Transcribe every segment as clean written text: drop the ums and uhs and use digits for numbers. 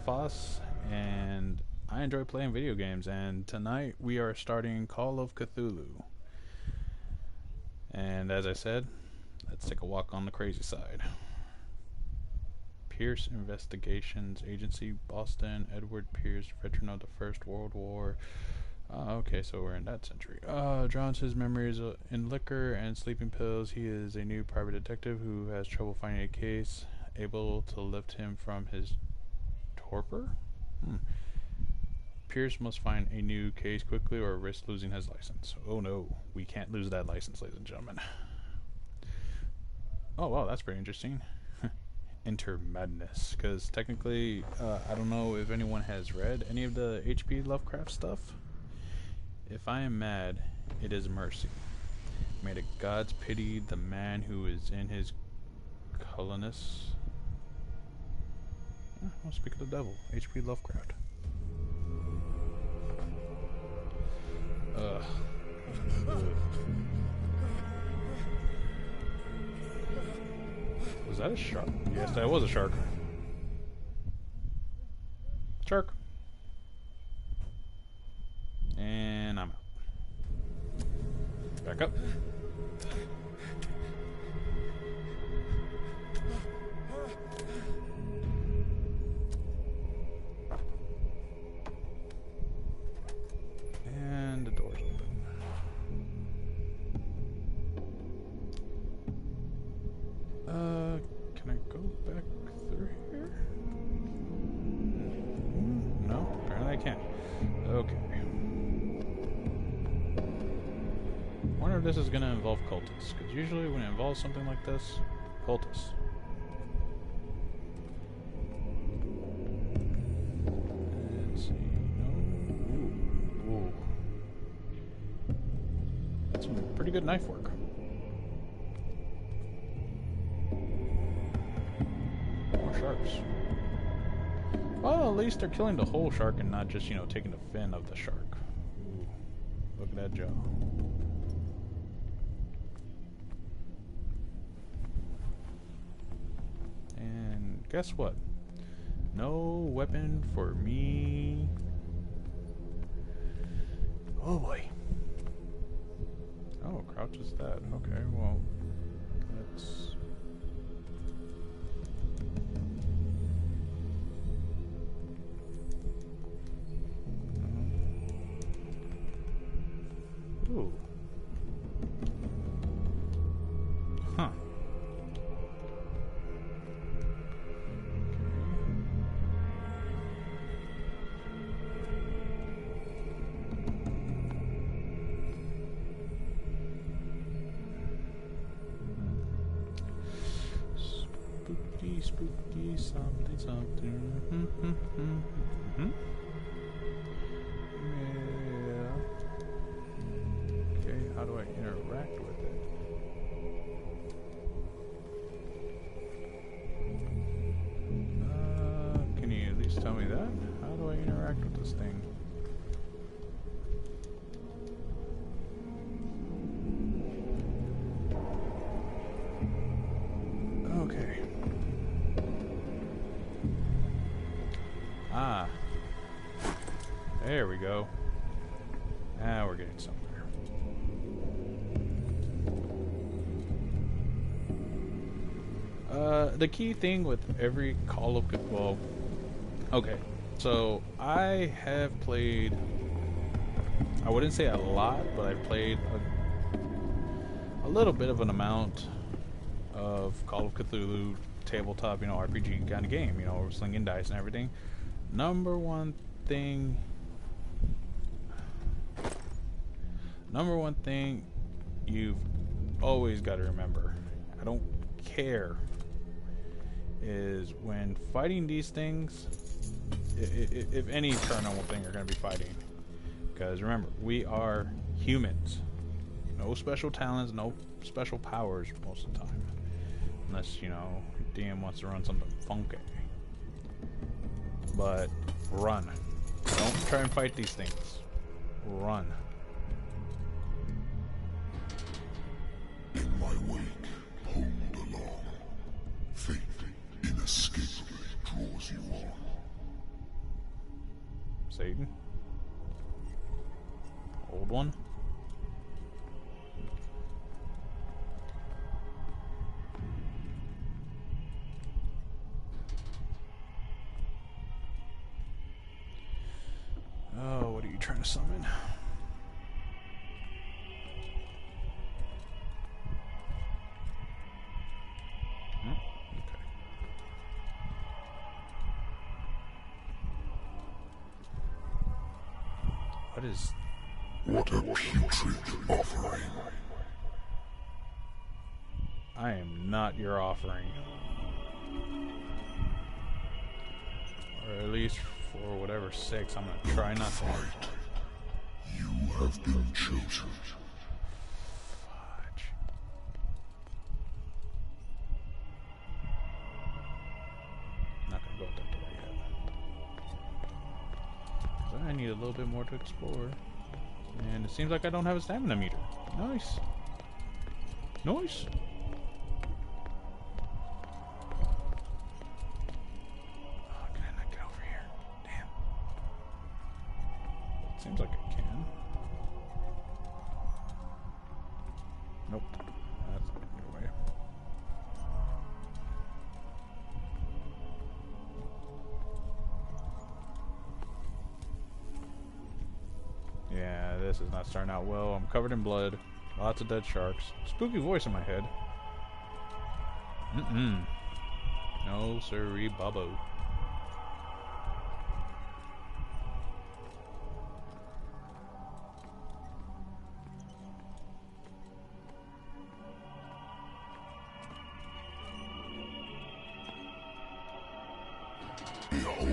Foss, and I enjoy playing video games. And tonight we are starting Call of Cthulhu. And as I said, let's take a walk on the crazy side. Pierce Investigations Agency, Boston. Edward Pierce, veteran of the First World War. Okay, so we're in that century. Drowns his memories in liquor and sleeping pills. He is a new private detective who has trouble finding a case able to lift him from his torpor. Pierce must find a new case quickly or risk losing his license. Oh no, we can't lose that license, ladies and gentlemen. Oh wow, that's pretty interesting. Enter madness, because technically, I don't know if anyone has read any of the H.P. Lovecraft stuff. If I am mad, it is mercy. May the gods pity the man who is in his colonists. I'll speak of the devil, H.P. Lovecraft. Ugh. Was that a shark? Yes, that was a shark. Shark. And I'm out. Back up. And the door's open. Can I go back through here? No, apparently I can't. Okay. Wonder if this is going to involve cultists, because usually when it involves something like this, cultists. Let's see. No. Ooh. That's some pretty good knife work. More sharks. Well, at least they're killing the whole shark and not just, taking the fin of the shark. Ooh. Look at that jaw. And guess what? No weapon for me. Oh boy. Oh, crouch is that. Okay, well, let's... Ooh. Huh. Spooky, something. Yeah. Okay, how do I interact with it? Can you at least tell me that? How do I interact with this thing? Okay. Ah. There we go. Now we're getting somewhere. The key thing with every Call of Cthulhu... Well, okay. So, I have played... I wouldn't say a lot, but I've played a little bit of an amount of Call of Cthulhu tabletop, RPG kind of game, slinging dice and everything. Number one thing you've always got to remember, I don't care, is when fighting these things, if any paranormal thing you're going to be fighting, because remember, we are humans. No special talents, no special powers most of the time. Unless, DM wants to run something funky. But run. Don't try and fight these things. Run. In my wake, pulled along. Fate inescapably draws you on. Satan. Old one. Oh, what are you trying to summon? What is... What a putrid offering. I am not your offering. Or at least for whatever sakes, I'm gonna try not to. Fight. You have been chosen. Fudge. Not gonna go with that door yet. 'Cause I need a little bit more to explore. And it seems like I don't have a stamina meter. Nice. Nice. Oh, can I not get over here? Damn. Seems like I can. Nope. That's not gonna get away. Yeah, this is not starting out well. I'm covered in blood. Lots of dead sharks. Spooky voice in my head. No siree, Bubbo. Behold.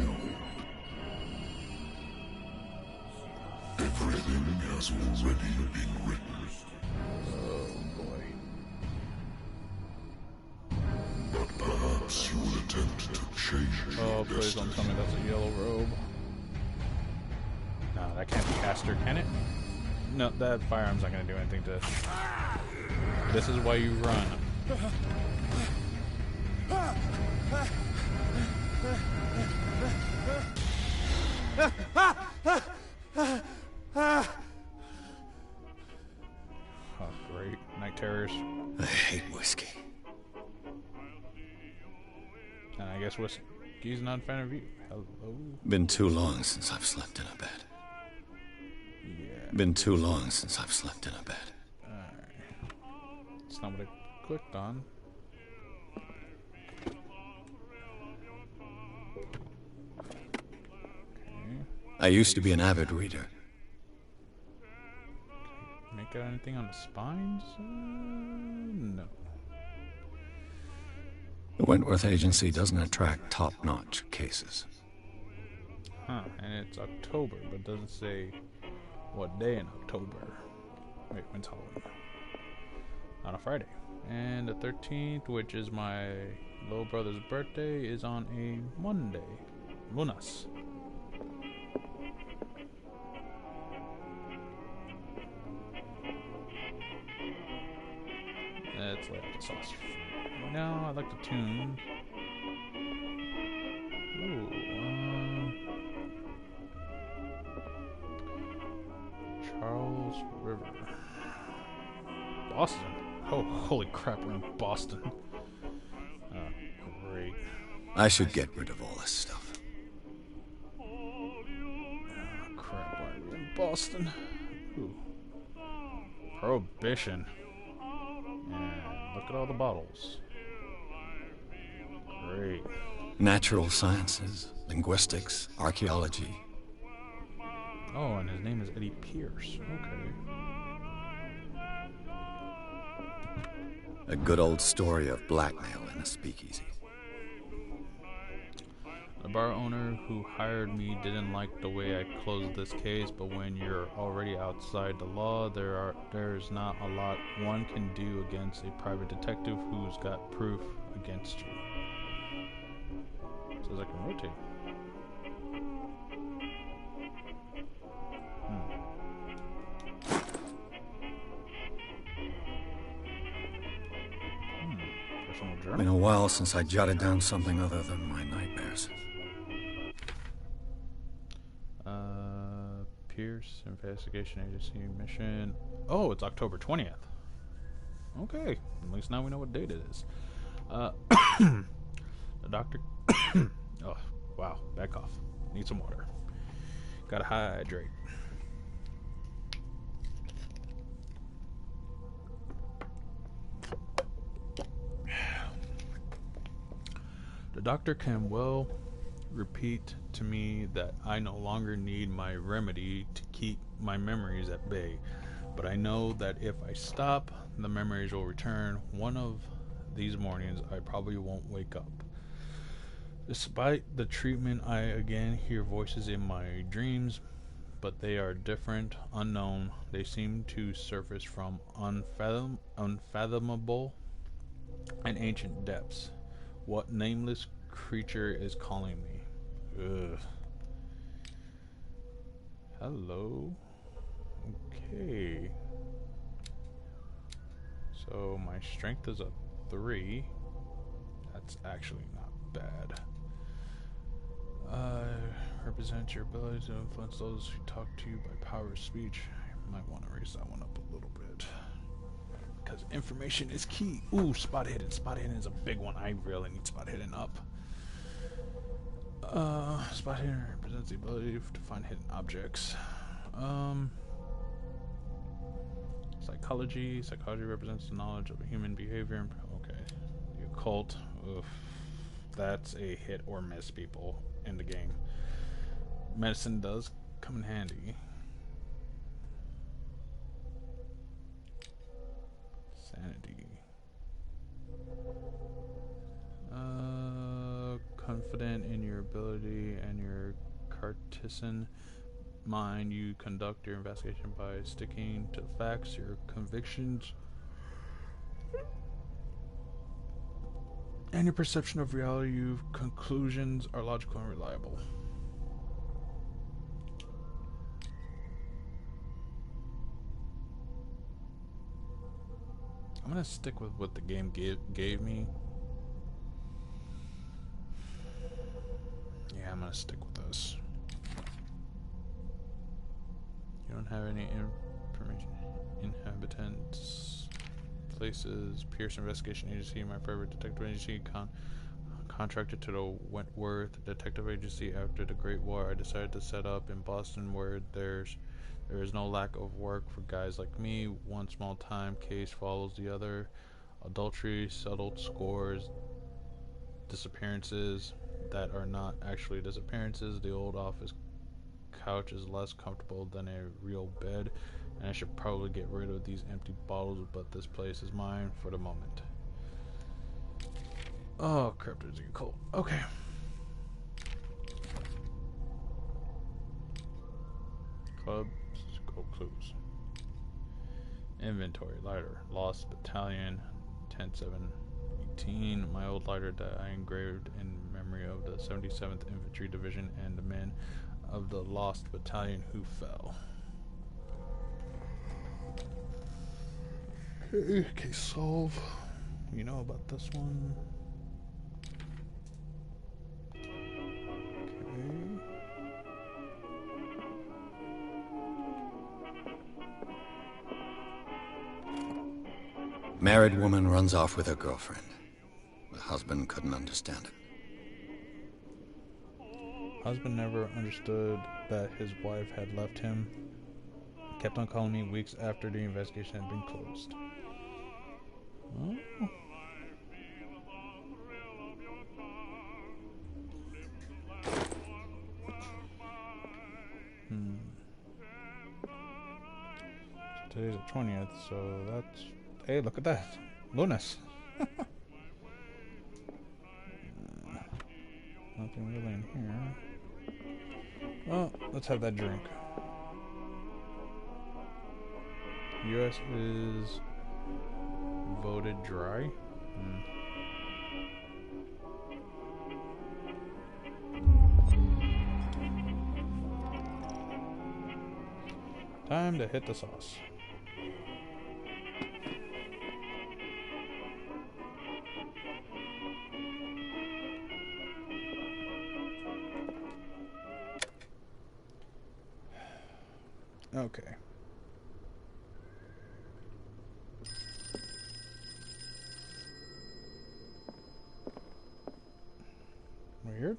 Everything has already been written. Oh boy. But perhaps you will attempt to change Oh, your please don't destiny. tell me that's a yellow robe. No, that can't be Caster, can it? No, that firearm's not gonna do anything to... This is why you run. Oh, great. Night terrors. I hate whiskey. And I guess whiskey's not a fan of you. Hello? Been too long since I've slept in a bed. Yeah. Been too long since I've slept in a bed. Alright. That's not what I clicked on. Okay. I used to be an avid reader. Make out anything on the spines? No. The Wentworth Agency doesn't attract top-notch cases. Huh, and it's October, but doesn't say what day in October. Wait, when's Halloween? On a Friday. And the 13th, which is my little brother's birthday, is on a Monday. Lunas. Let's let the sauce. No, I like the tune. Ooh, Charles River. Boston. Oh, holy crap, we're in Boston. Oh, great. I should get rid of all this stuff. Oh, crap, why are we in Boston? Ooh. Prohibition. And look at all the bottles. Great. Natural sciences, linguistics, archaeology. Oh, and his name is Eddie Pierce. Okay. A good old story of blackmail in a speakeasy. The bar owner who hired me didn't like the way I closed this case, but when you're already outside the law, there's not a lot one can do against a private detective who's got proof against you. Says I can rotate. Personal journal. Been a while since I jotted down something other than my nightmares. Pierce Investigation Agency mission. Oh, it's October 20th. Okay, at least now we know what date it is. The doctor. Oh, wow, bad cough. Need some water. Gotta hydrate. The doctor can well repeat to me that I no longer need my remedy to keep my memories at bay, but I know that if I stop, the memories will return. One of these mornings, I probably won't wake up. Despite the treatment, I again hear voices in my dreams, but they are different, unknown. They seem to surface from unfathomable and ancient depths. What nameless creature is calling me? Ugh. Hello. Okay. So my strength is a 3. That's actually not bad. Represent your ability to influence those who talk to you by power of speech. I might want to raise that one up a little bit. Because information is key. Ooh, spot hidden. Spot hidden is a big one. I really need spot hidden up. Spot hidden represents the ability to find hidden objects. Psychology. Psychology represents the knowledge of human behavior. Okay. The occult. Oof. That's a hit or miss, people, in the game. Medicine does come in handy. Sanity. Confident in your ability and your Cartesian mind, you conduct your investigation by sticking to the facts, your convictions, and your perception of reality. Your conclusions are logical and reliable. I'm gonna stick with what the game gave me. Yeah, I'm gonna stick with this. You don't have any information. Inhabitants, places, Pierce Investigation Agency, my private detective agency, contracted to the Wentworth Detective Agency after the Great War. I decided to set up in Boston, where there is no lack of work for guys like me. One small time case follows the other. Adultery, settled scores, disappearances that are not actually disappearances. The old office couch is less comfortable than a real bed, and I should probably get rid of these empty bottles, but this place is mine for the moment. Oh, cryptids are cool. Okay. Clubs, go clues. Inventory, lighter, Lost Battalion, 10-7-18. My old lighter that I engraved in memory of the 77th Infantry Division and the men of the Lost Battalion who fell. Okay, case solve. You know about this one. Married woman runs off with her girlfriend. The husband couldn't understand it. Husband never understood that his wife had left him. Kept on calling me weeks after the investigation had been closed. Oh. Today's the 20th, so that's... Hey, look at that. Lunas. Nothing really in here. Well, let's have that drink. U.S. is voted dry. Time to hit the sauce. Okay. Weird.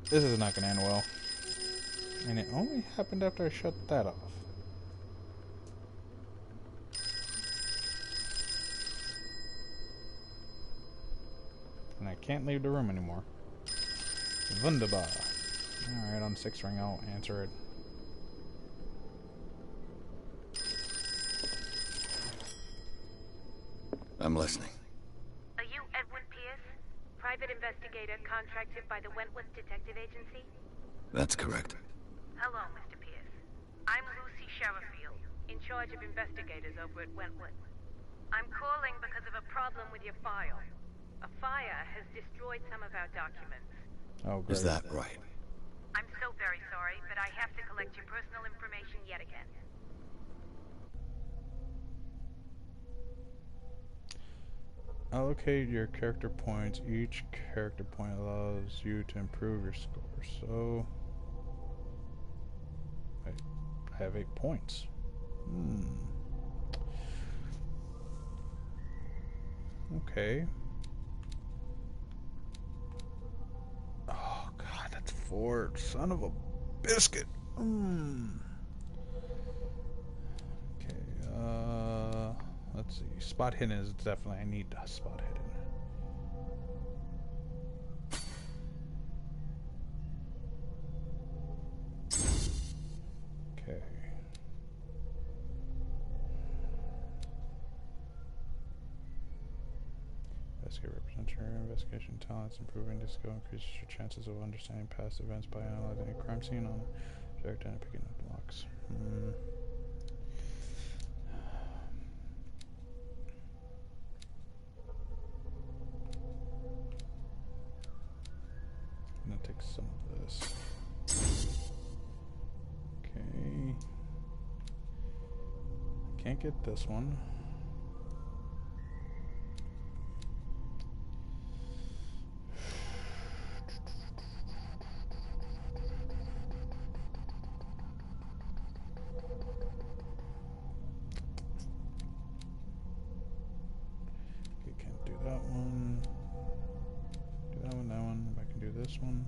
This is not going to end well. And it only happened after I shut that off. And I can't leave the room anymore. Wunderbar. Alright, on 6th ring, I'll answer it. I'm listening. Are you Edwin Pierce? Private investigator contracted by the Wentworth Detective Agency? That's correct. Hello, Mr. Pierce. I'm Lucy Sherifield, in charge of investigators over at Wentworth. I'm calling because of a problem with your file. A fire has destroyed some of our documents. Oh, great. Is that right? I'm so very sorry, but I have to collect your personal information yet again. Allocate your character points. Each character point allows you to improve your score. So, I have 8 points. Okay. Oh God, that's 4. Son of a biscuit. Okay. Let's see. Spot hidden is definitely. I need a spot hidden. Okay. Investigate represents your investigation talents. Improving this skill increases your chances of understanding past events by analyzing a crime scene on a object and picking up locks. I'm gonna take some of this. Okay. Can't get this one. Okay, can't do that one. Do that one, that one. I can do this one.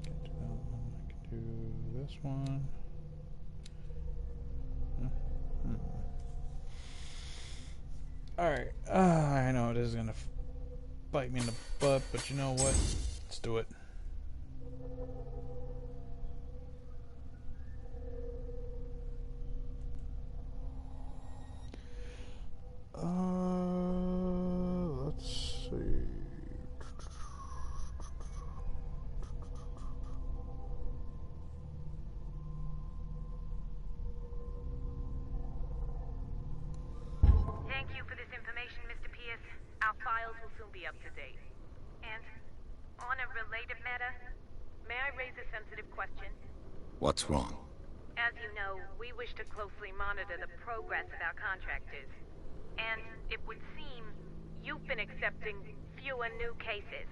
Can't do that one. I can do this one. Alright. I know it is gonna bite me in the butt, but you know what? Let's do it. Let's see. Thank you for this information, Mr. Pierce. Our files will soon be up to date. And on a related matter, may I raise a sensitive question? What's wrong? As you know, we wish to closely monitor the progress of our contractors. And it would seem you've been accepting fewer new cases.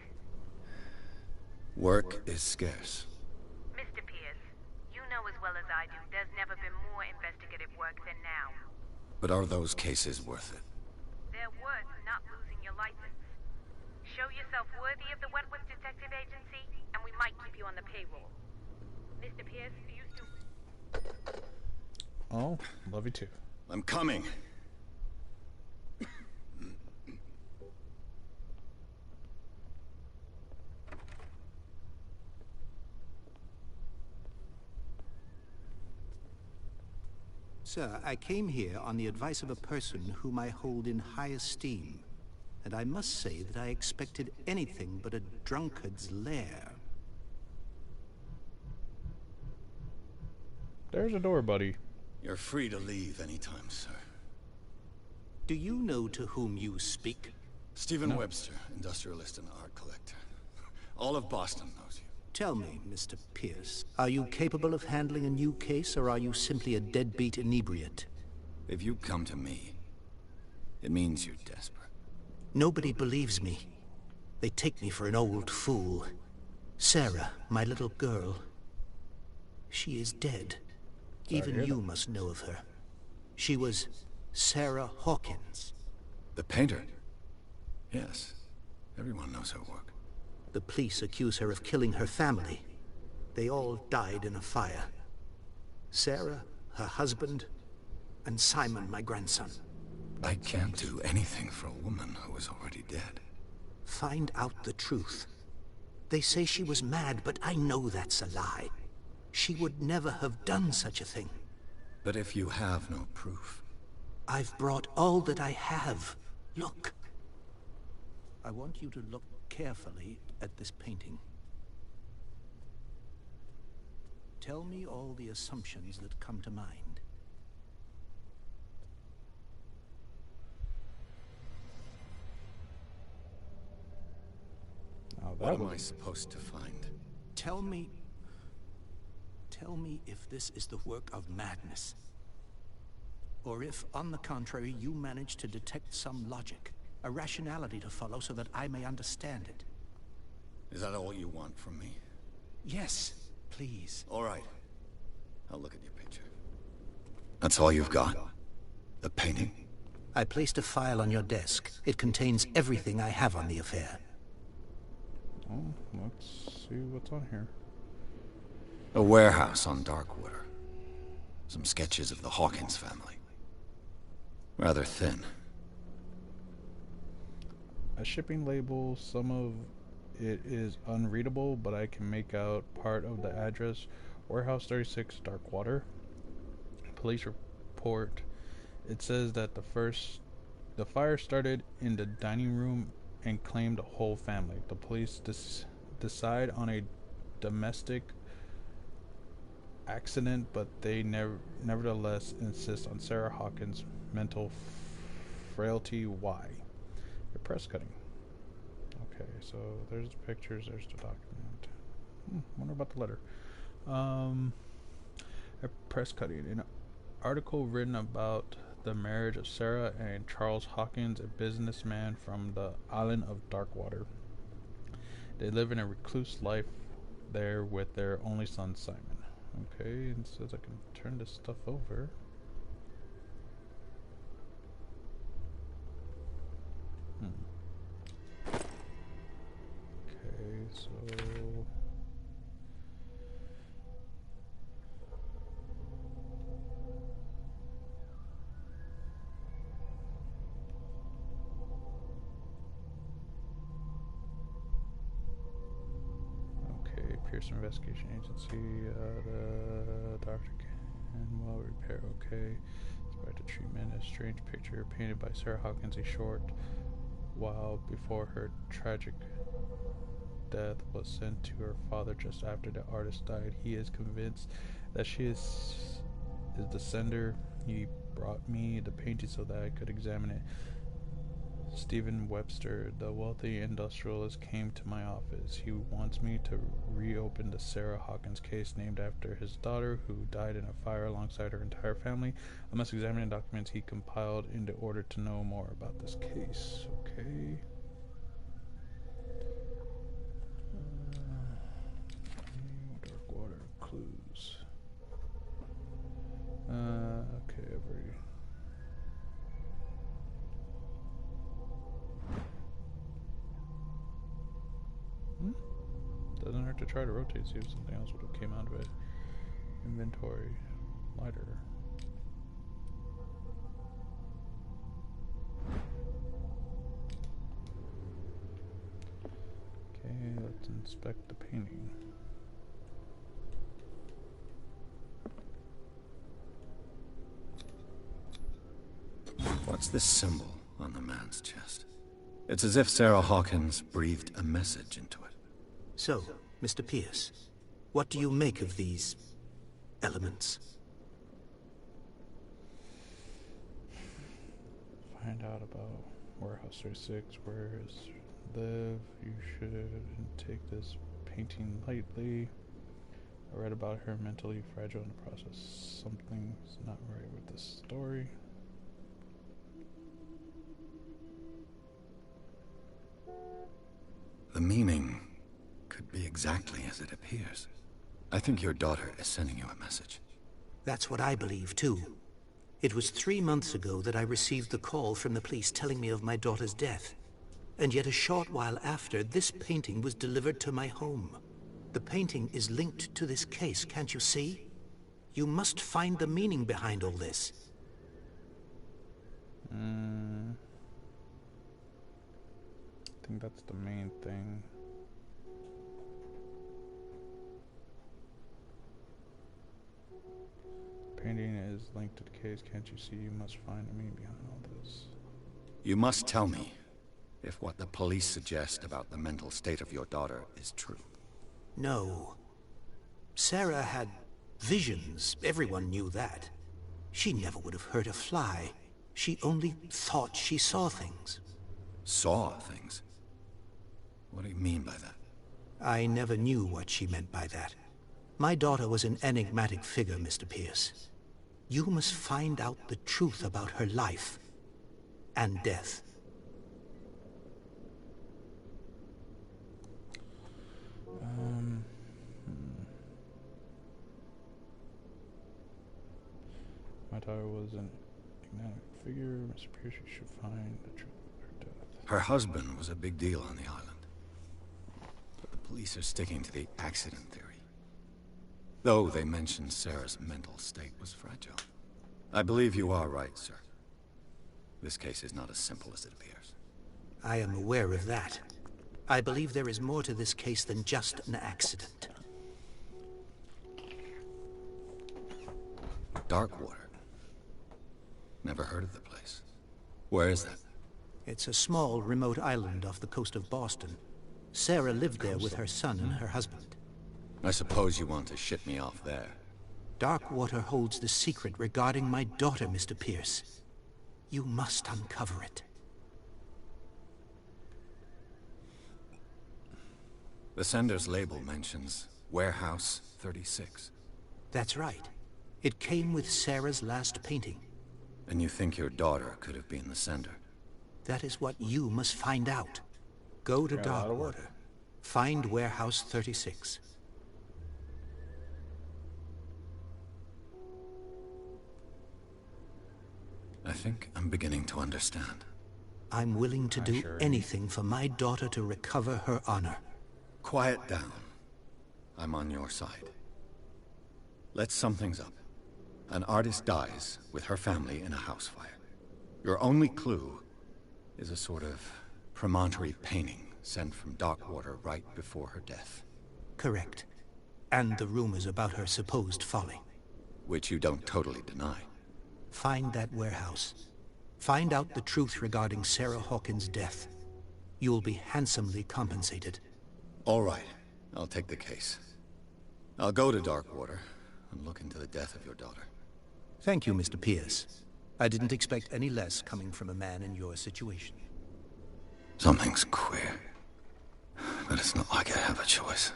Work is scarce. Mr. Pierce, you know as well as I do, there's never been more investigative work than now. But are those cases worth it? They're worth not losing your license. Show yourself worthy of the Wentworth Detective Agency, and we might keep you on the payroll. Mr. Pierce, you still... Oh, love you too. I'm coming. Sir, I came here on the advice of a person whom I hold in high esteem, and I must say that I expected anything but a drunkard's lair. There's a door, buddy. You're free to leave anytime, sir. Do you know to whom you speak? Stephen Webster, industrialist and art collector. All of Boston knows you. Tell me, Mr. Pierce, are you capable of handling a new case, or are you simply a deadbeat inebriate? If you come to me, it means you're desperate. Nobody believes me. They take me for an old fool. Sarah, my little girl, she is dead. Even you must know of her. She was Sarah Hawkins. The painter? Yes. Everyone knows her work. The police accuse her of killing her family. They all died in a fire. Sarah, her husband, and Simon, my grandson. I can't do anything for a woman who is already dead. Find out the truth. They say she was mad, but I know that's a lie. She would never have done such a thing. But if you have no proof... I've brought all that I have. Look. I want you to look carefully at this painting. Tell me all the assumptions that come to mind. Oh, What am I supposed to find? Tell me if this is the work of madness. Or if, on the contrary, you manage to detect some logic, a rationality to follow so that I may understand it. Is that all you want from me? Yes, please. All right. I'll look at your picture. That's all you've got? The painting? I placed a file on your desk. It contains everything I have on the affair. Oh, let's see what's on here. A warehouse on Darkwater. Some sketches of the Hawkins family. Rather thin. A shipping label, some of it is unreadable, but I can make out part of the address. Warehouse 36, Darkwater. Police report. It says that the fire started in the dining room and claimed the whole family. The police decide on a domestic accident, but they nevertheless insist on Sarah Hawkins' mental frailty. Why? A press cutting. Okay, so there's the pictures, there's the document. Wonder about the letter. A press cutting. An article written about the marriage of Sarah and Charles Hawkins, a businessman from the island of Darkwater. They live in a recluse life there with their only son, Simon. Okay, it says I can turn this stuff over. Okay, so... Pearson Investigation Agency, the Dr. Canwell repair, okay. Inspector treatment, a strange picture painted by Sarah Hawkins a short while before her tragic death was sent to her father just after the artist died. He is convinced that she is the sender. He brought me the painting so that I could examine it. Stephen Webster, the wealthy industrialist, came to my office. He wants me to reopen the Sarah Hawkins case named after his daughter, who died in a fire alongside her entire family. I must examine the documents he compiled in order to know more about this case. Okay. Darkwater clues. Okay, I've already... Doesn't hurt to try to rotate, see if something else would have came out of it. Inventory. Lighter. Okay, let's inspect the painting. What's this symbol on the man's chest? It's as if Sarah Hawkins breathed a message into it. So, Mr. Pierce, what do you make of these elements? Find out about Warehouse 36, where is live. You shouldn't take this painting lightly. I read about her mentally fragile in the process. Something's not right with this story. the meaning could be exactly as it appears. I think your daughter is sending you a message. That's what I believe, too. It was 3 months ago that I received the call from the police telling me of my daughter's death. And yet a short while after, this painting was delivered to my home. The painting is linked to this case, can't you see? You must find the meaning behind all this. I think that's the main thing. Painting is linked to the case, can't you see? You must find the meaning behind all this. You must tell me if what the police suggest about the mental state of your daughter is true. No. Sarah had visions. Everyone knew that. She never would have hurt a fly. She only thought she saw things. Saw things? What do you mean by that? I never knew what she meant by that. My daughter was an enigmatic figure, Mr. Pierce. You must find out the truth about her life and death. My daughter was an enigmatic figure. Mr. Pierce, you should find the truth of her death. Her husband was a big deal on the island. But the police are sticking to the accident theory. Though they mentioned Sarah's mental state was fragile. I believe you are right, sir. This case is not as simple as it appears. I am aware of that. I believe there is more to this case than just an accident. Darkwater. Never heard of the place. Where is that? It's a small, remote island off the coast of Boston. Sarah lived there with her son and her husband. I suppose you want to ship me off there. Darkwater holds the secret regarding my daughter, Mr. Pierce. You must uncover it. The sender's label mentions Warehouse 36. That's right. It came with Sarah's last painting. And you think your daughter could have been the sender? That is what you must find out. Go to Got a lot of work. Darkwater. Find Warehouse 36. I think I'm beginning to understand. I'm willing to do sure am. anything for my daughter to recover her honor. Quiet down. I'm on your side. Let's sum things up. An artist dies with her family in a house fire. Your only clue is a sort of promontory painting sent from Darkwater right before her death. Correct. And the rumors about her supposed folly. Which you don't totally deny. Find that warehouse. Find out the truth regarding Sarah Hawkins' death. You'll be handsomely compensated. All right, I'll take the case. I'll go to Darkwater and look into the death of your daughter. Thank you, Mr. Pierce. I didn't expect any less coming from a man in your situation. Something's queer. But it's not like I have a choice.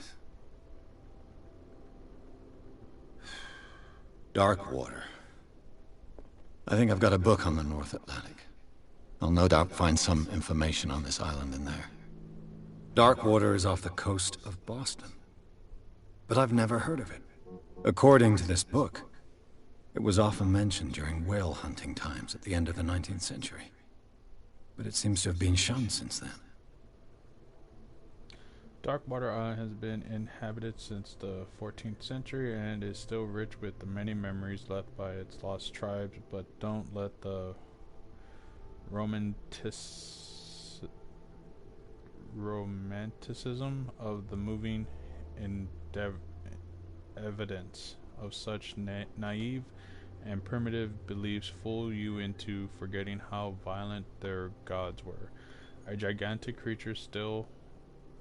Darkwater. I think I've got a book on the North Atlantic. I'll no doubt find some information on this island in there. Darkwater is off the coast of Boston. But I've never heard of it. According to this book, it was often mentioned during whale hunting times at the end of the 19th century. But it seems to have been shunned since then. Darkwater Island has been inhabited since the 14th century and is still rich with the many memories left by its lost tribes, but don't let the romanticism of the moving evidence of such naive and primitive beliefs fool you into forgetting how violent their gods were. A gigantic creature still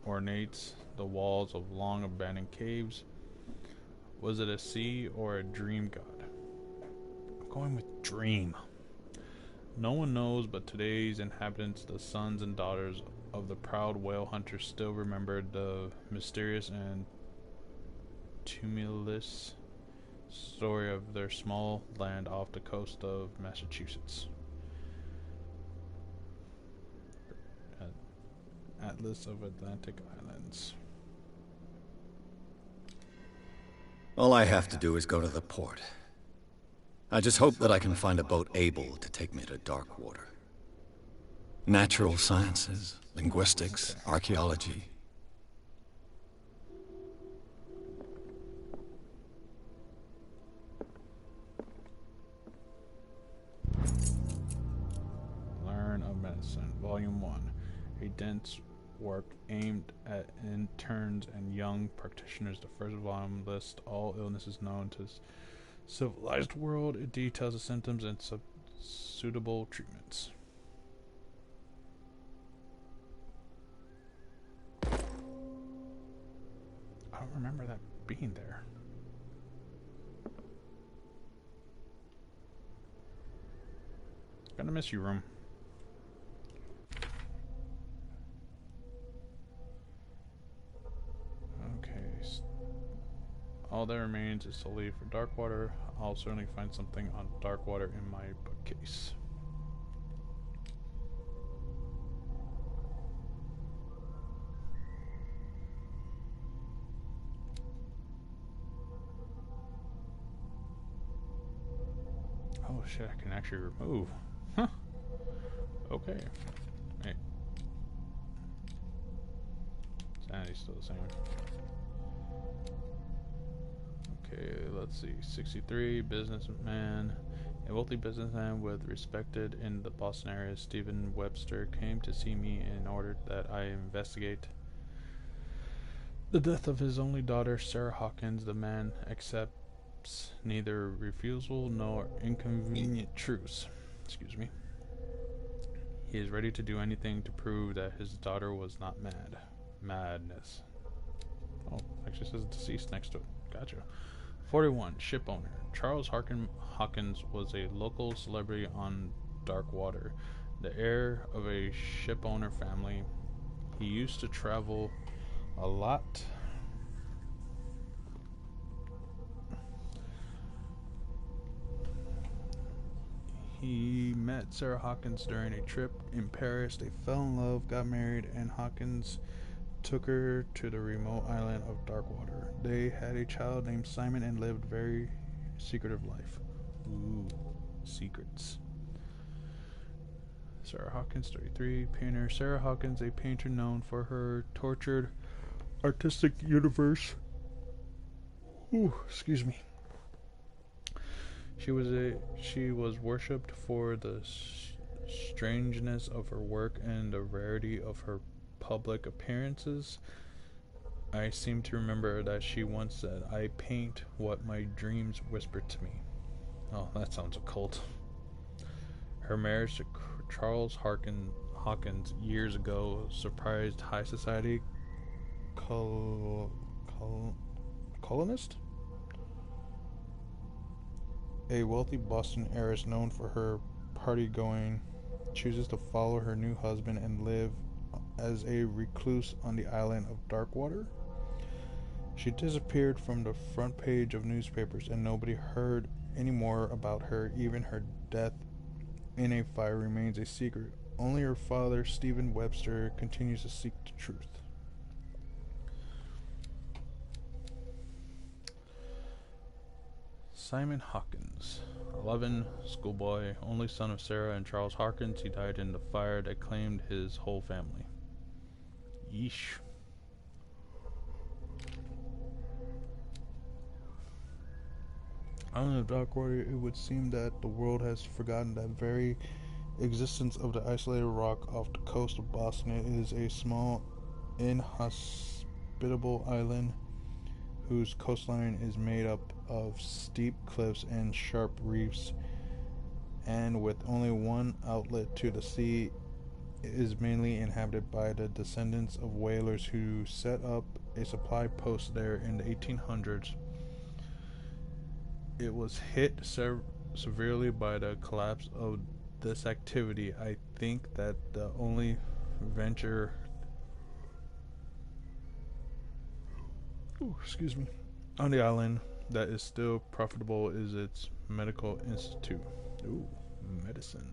ornates the walls of long abandoned caves. Was it a sea or a dream god? I'm going with dream. No one knows, but today's inhabitants, the sons and daughters of the proud whale hunters, still remember the mysterious and tumultuous story of their small land off the coast of Massachusetts. Atlas of Atlantic Islands. All I have to do is go to the port. I just hope that I can find a boat able to take me to Darkwater. Natural sciences, linguistics, archaeology. Learn of Medicine, Volume 1. A dense work aimed at interns and young practitioners. The first volume lists all illnesses known to civilized world. It details the symptoms and suitable treatments. I don't remember that being there. Gonna miss you, room. Okay. All that remains is to leave for Darkwater. I'll certainly find something on Darkwater in my bookcase. Oh shit, I can actually remove. Huh. Okay. Hey. Sanity's still the same. Okay, let's see. 63, businessman. A wealthy businessman with respected in the Boston area, Stephen Webster, came to see me in order that I investigate the death of his only daughter, Sarah Hawkins. The man accepts neither refusal nor inconvenient truths. Excuse me. He is ready to do anything to prove that his daughter was not mad. Madness. Oh, actually says deceased next to it. Gotcha. 41. Ship owner. Charles Hawkins was a local celebrity on Darkwater, the heir of a ship owner family. He used to travel a lot. He met Sarah Hawkins during a trip in Paris. They fell in love, got married, and Hawkins took her to the remote island of Darkwater. They had a child named Simon and lived a very secretive life. Ooh, secrets. Sarah Hawkins, 33, painter. Sarah Hawkins, a painter known for her tortured artistic universe. Ooh, excuse me. She was worshipped for the strangeness of her work and the rarity of her public appearances. I seem to remember that she once said, "I paint what my dreams whisper to me." Oh, that sounds occult. Her marriage to Charles Hawkins years ago surprised high society colonist. A wealthy Boston heiress known for her party-going chooses to follow her new husband and live as a recluse on the island of Darkwater. She disappeared from the front page of newspapers and nobody heard any more about her. Even her death in a fire remains a secret. Only her father, Stephen Webster, continues to seek the truth. Simon Hawkins, 11, schoolboy, only son of Sarah and Charles Hawkins. He died in the fire that claimed his whole family. Yeesh. On the Darkwater, it would seem that the world has forgotten that very existence of the isolated rock off the coast of Boston. It is a small, inhospitable island whose coastline is made up of steep cliffs and sharp reefs, and with only one outlet to the sea, it is mainly inhabited by the descendants of whalers who set up a supply post there in the 1800s. It was hit severely by the collapse of this activity. I think that the only venture on the island that is still profitable is its medical institute. Ooh, medicine.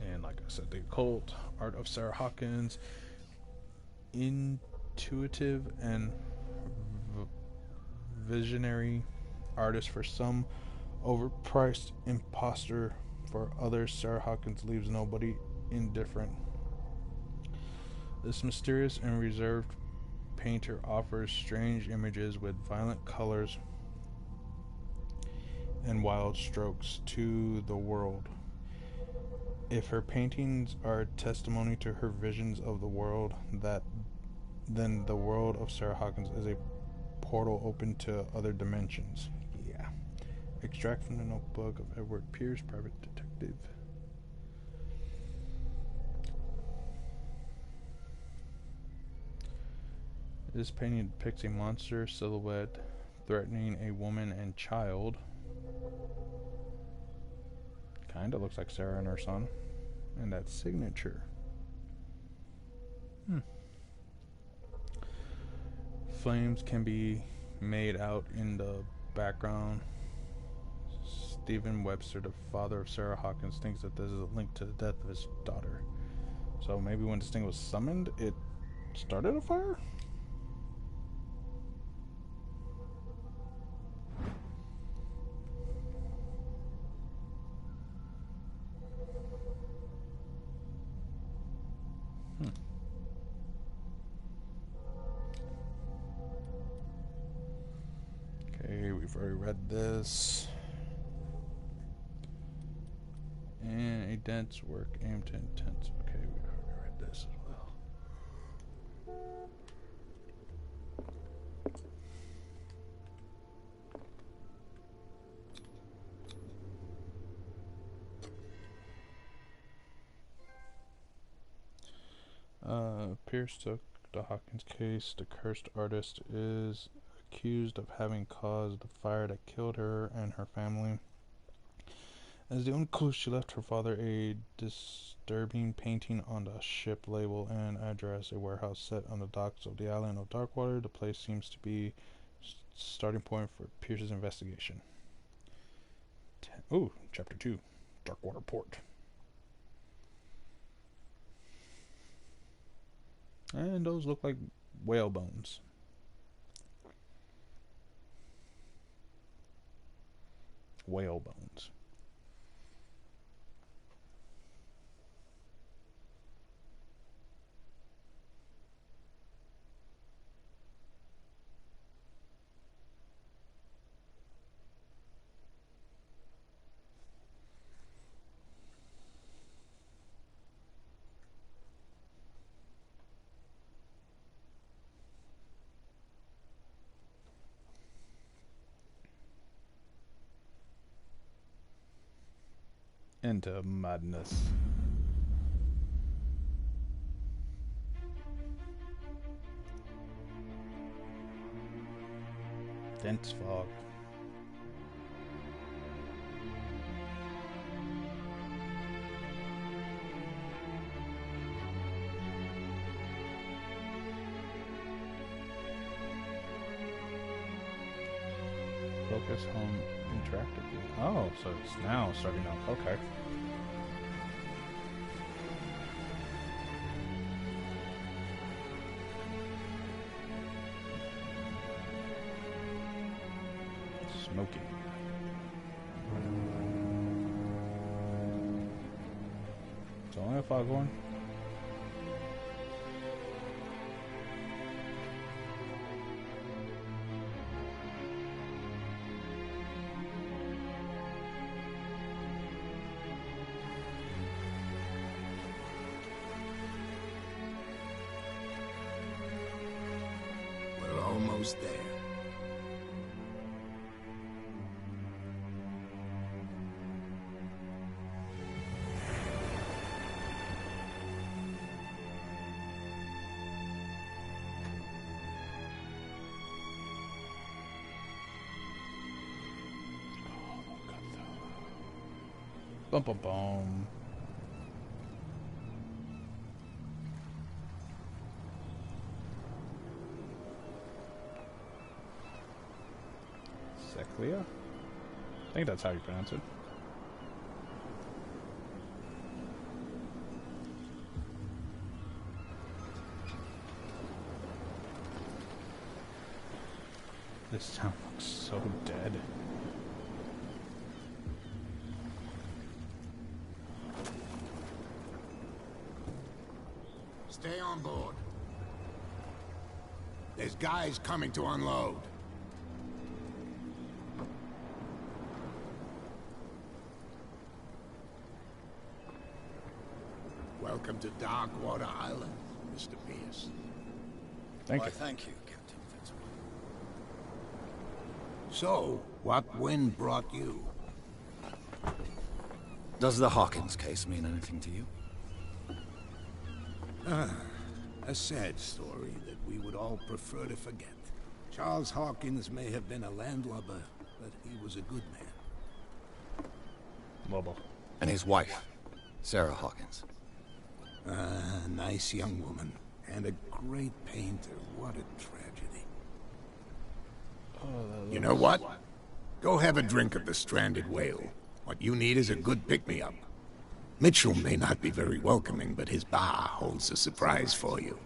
And like I said, the occult art of Sarah Hawkins, intuitive and visionary artist for some, overpriced imposter for others. Sarah Hawkins leaves nobody indifferent. This mysterious and reserved painter offers strange images with violent colors and wild strokes to the world. If her paintings are testimony to her visions of the world, then the world of Sarah Hawkins is a portal open to other dimensions. Yeah. Extract from the notebook of Edward Pierce, private detective. This painting depicts a monster silhouette threatening a woman and child. Kinda looks like Sarah and her son. And that signature. Flames can be made out in the background. Stephen Webster, the father of Sarah Hawkins, thinks that this is a link to the death of his daughter. So maybe when this thing was summoned, it started a fire? Okay, we've already read this. And a dense work aimed to intense. Okay, we've already read this as well. Pierce took the Hawkins case. The cursed artist is accused of having caused the fire that killed her and her family. As the only clue, she left her father a disturbing painting on the ship label and address, a warehouse set on the docks of the island of Darkwater. The place seems to be starting point for Pierce's investigation. Chapter 2, Darkwater Port. And those look like whale bones. Whale bones. Into madness. Dense fog. Focus home interactively. Oh, so it's now starting up. Okay. Smoky. It's only a foghorn. We're almost there. Bum bum bum. Seclia? I think that's how you pronounce it. This town looks so dead. Stay on board. There's guys coming to unload. Welcome to Darkwater Island, Mr. Pierce. Thank you. Thank you, Captain Fitzroy. So, what wind brought you? Does the Hawkins case mean anything to you? A sad story that we would all prefer to forget. Charles Hawkins may have been a landlubber, but he was a good man. Lobo. And his wife, Sarah Hawkins. A nice young woman, and a great painter. What a tragedy. You know what? Go have a drink at the Stranded Whale. What you need is a good pick-me-up. Mitchell may not be very welcoming, but his bar holds a surprise for you.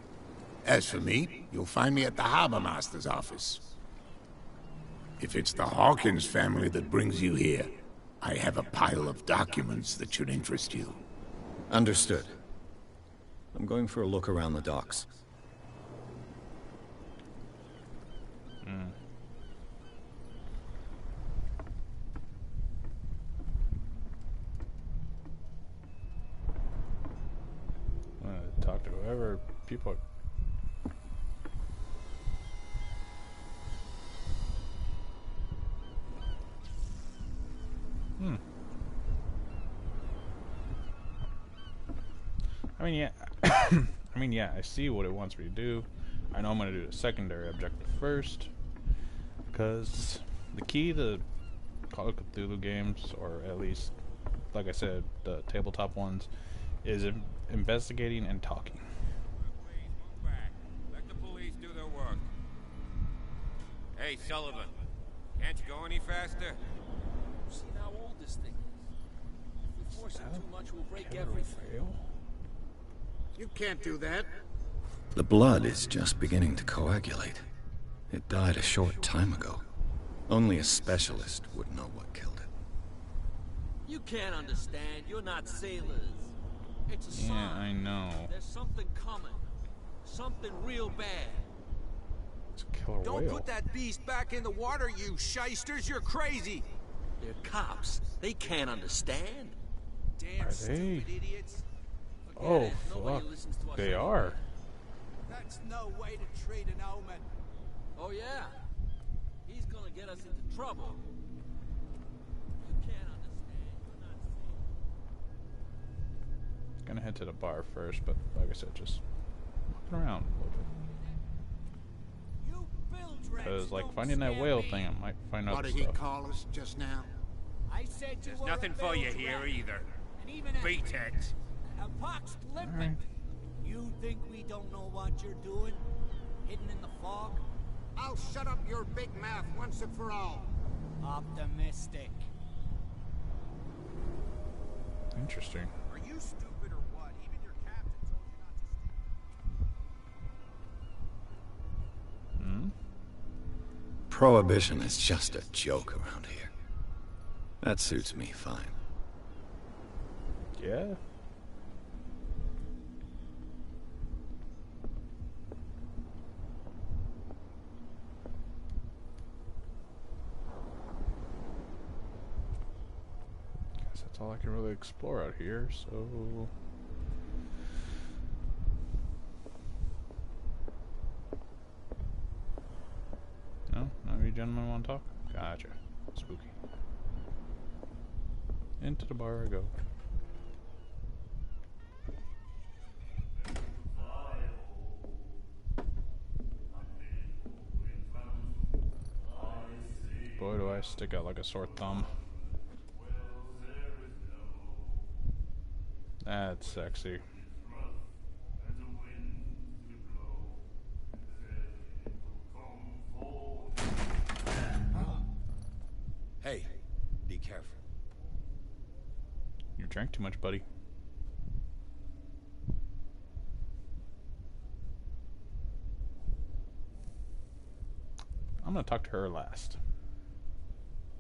As for me, you'll find me at the Harbor Master's office. If it's the Hawkins family that brings you here, I have a pile of documents that should interest you. Understood. I'm going for a look around the docks. Talk to whoever people. I mean, yeah. I mean, yeah. I see what it wants me to do. I know I'm going to do the secondary objective first, because the key to Call of Cthulhu games, or at least, like I said, the tabletop ones, is investigating and talking. Please move back. Let the police do their work. Hey, Sullivan. Can't you go any faster? See how old this thing is. If we force it too much, we'll break everything. You can't do that. The blood is just beginning to coagulate. It died a short time ago. Only a specialist would know what killed it. You can't understand. You're not sailors. It's a sign. Yeah, I know. There's something coming. Something real bad. It's a killer Don't whale. put that beast back in the water, you shysters! You're crazy! They're cops. They can't understand. Damn Are stupid they? idiots! Forget Oh, it. Nobody fuck. listens to us They anymore. are. That's no way to treat an omen. Oh yeah. He's gonna get us into trouble. You can't understand. You're not sailors. Gonna head to the bar first, but like I said, just walking around a little bit. You bilge rats Because, like, don't finding that scare whale me. thing, I might find What other did he stuff. call us just now? I said you There's were nothing a for you bilge here rat. either. And even Beat it. a pox limping. Alright. You think we don't know what you're doing? Hidden in the fog? I'll shut up your big mouth once and for all. Optimistic. Interesting. Are you stupid or what? Even your captain told you not to steal. Hmm? Prohibition is just a joke around here. That suits me fine. Yeah? Guess that's all I can really explore out here, so... No? None of you gentlemen want to talk? Gotcha. Spooky. Into the bar I go. Boy, do I stick out like a sore thumb. That's sexy. Hey, be careful. You drank too much, buddy. I'm gonna talk to her last.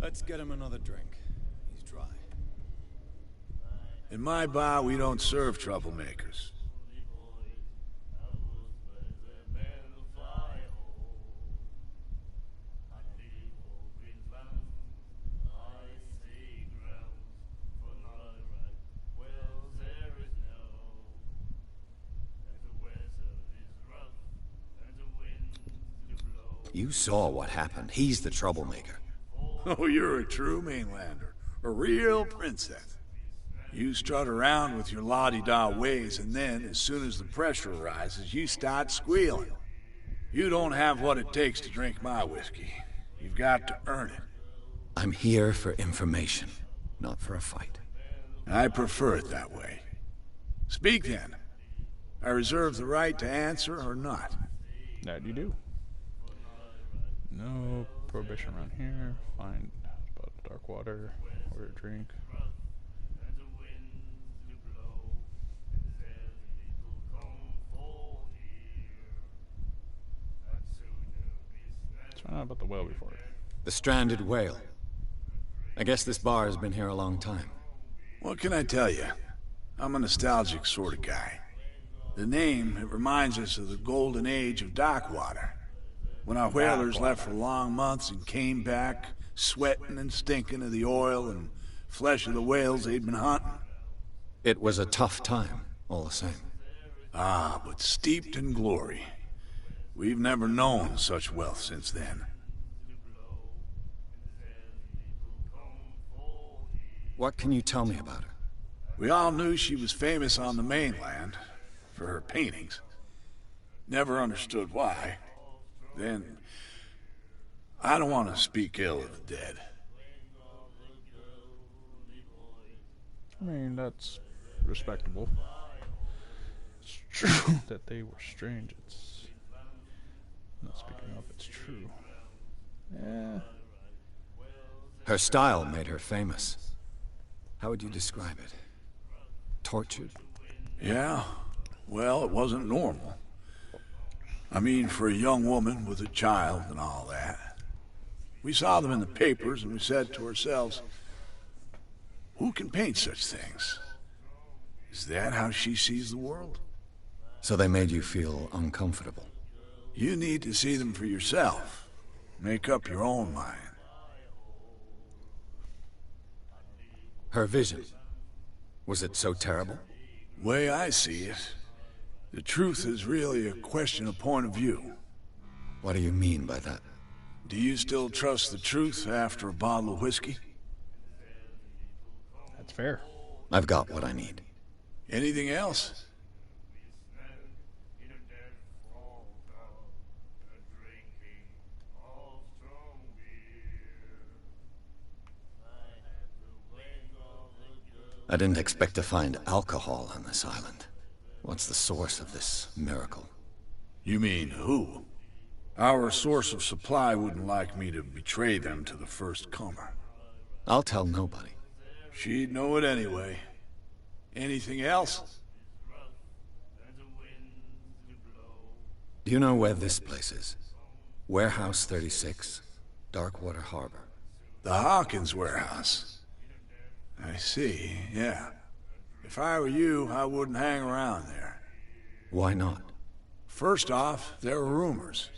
Let's get him another drink. He's dry. In my bar, we don't serve troublemakers. You saw what happened. He's the troublemaker. Oh, you're a true mainlander. A real princess. You strut around with your la-di-da ways, and then, as soon as the pressure arises, you start squealing. You don't have what it takes to drink my whiskey. You've got to earn it. I'm here for information, not for a fight. I prefer it that way. Speak then. I reserve the right to answer or not. That you do. No prohibition around here. Find about dark water. Order a drink. Let's find out about the whale before. The stranded whale. I guess this bar has been here a long time. What can I tell you? I'm a nostalgic sort of guy. The name, it reminds us of the golden age of dock water. When our whalers left for long months and came back, sweating and stinking of the oil and flesh of the whales they'd been hunting. It was a tough time, all the same. Ah, but steeped in glory. We've never known such wealth since then. What can you tell me about her? We all knew she was famous on the mainland for her paintings. Never understood why. Then, I don't want to speak ill of the dead. I mean, that's respectable. It's true that they were strange. It's not speaking up. It's true. Yeah. Her style made her famous. How would you describe it? Tortured? Yeah. Well, it wasn't normal. I mean, for a young woman with a child and all that. We saw them in the papers and we said to ourselves, who can paint such things? Is that how she sees the world? So they made you feel uncomfortable? You need to see them for yourself. Make up your own mind. Her vision. Was it so terrible? Way I see it, the truth is really a question of point of view. What do you mean by that? Do you still trust the truth after a bottle of whiskey? That's fair. I've got what I need. Anything else? I didn't expect to find alcohol on this island. What's the source of this miracle? You mean who? Our source of supply wouldn't like me to betray them to the first comer. I'll tell nobody. She'd know it anyway. Anything else? Do you know where this place is? Warehouse 36, Darkwater Harbor. The Hawkins warehouse. I see, yeah. If I were you, I wouldn't hang around there. Why not? First off, there are rumors.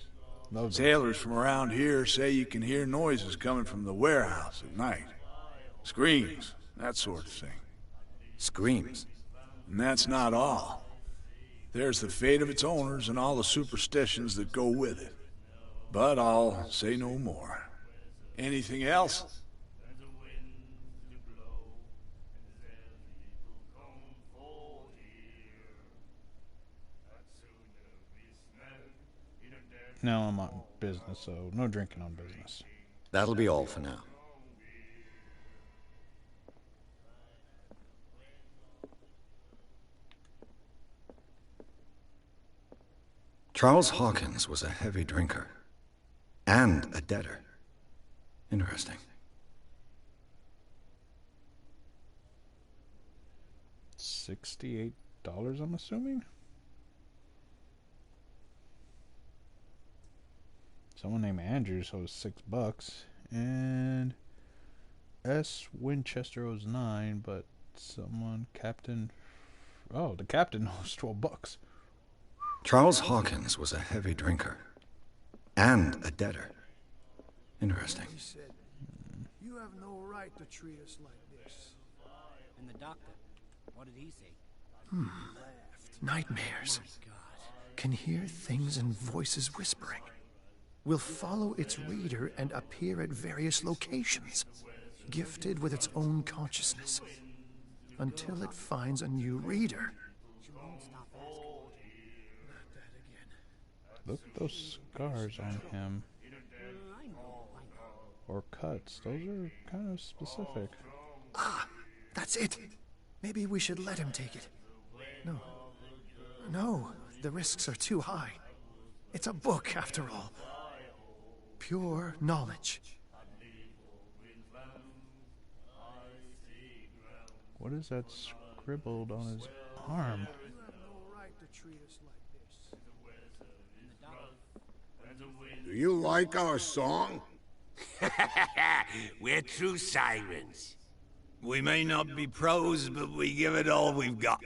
Sailors from around here say you can hear noises coming from the warehouse at night. Screams, that sort of thing. Screams? And that's not all. There's the fate of its owners and all the superstitions that go with it. But I'll say no more. Anything else? No, I'm on business, so no drinking on business. That'll be all for now. Charles Hawkins was a heavy drinker. And a debtor. Interesting. $68, I'm assuming? Someone named Andrew, so it was $6. And S. Winchester owes 9, but someone, Captain... Oh, the captain owes $12. Charles Hawkins was a heavy drinker. And a debtor. Interesting. He said, "You have no right to treat us like this." And the doctor, what did he say? Nightmares. Can hear things and voices whispering. Will follow its reader and appear at various locations, gifted with its own consciousness, until it finds a new reader. Look at those scars on him. Or cuts. Those are kind of specific. Ah, that's it. Maybe we should let him take it. No, the risks are too high. It's a book, after all. Pure knowledge. What is that scribbled on his arm? You have no right to treat us like this. Do you like our song? We're true sirens. We may not be pros, but we give it all we've got.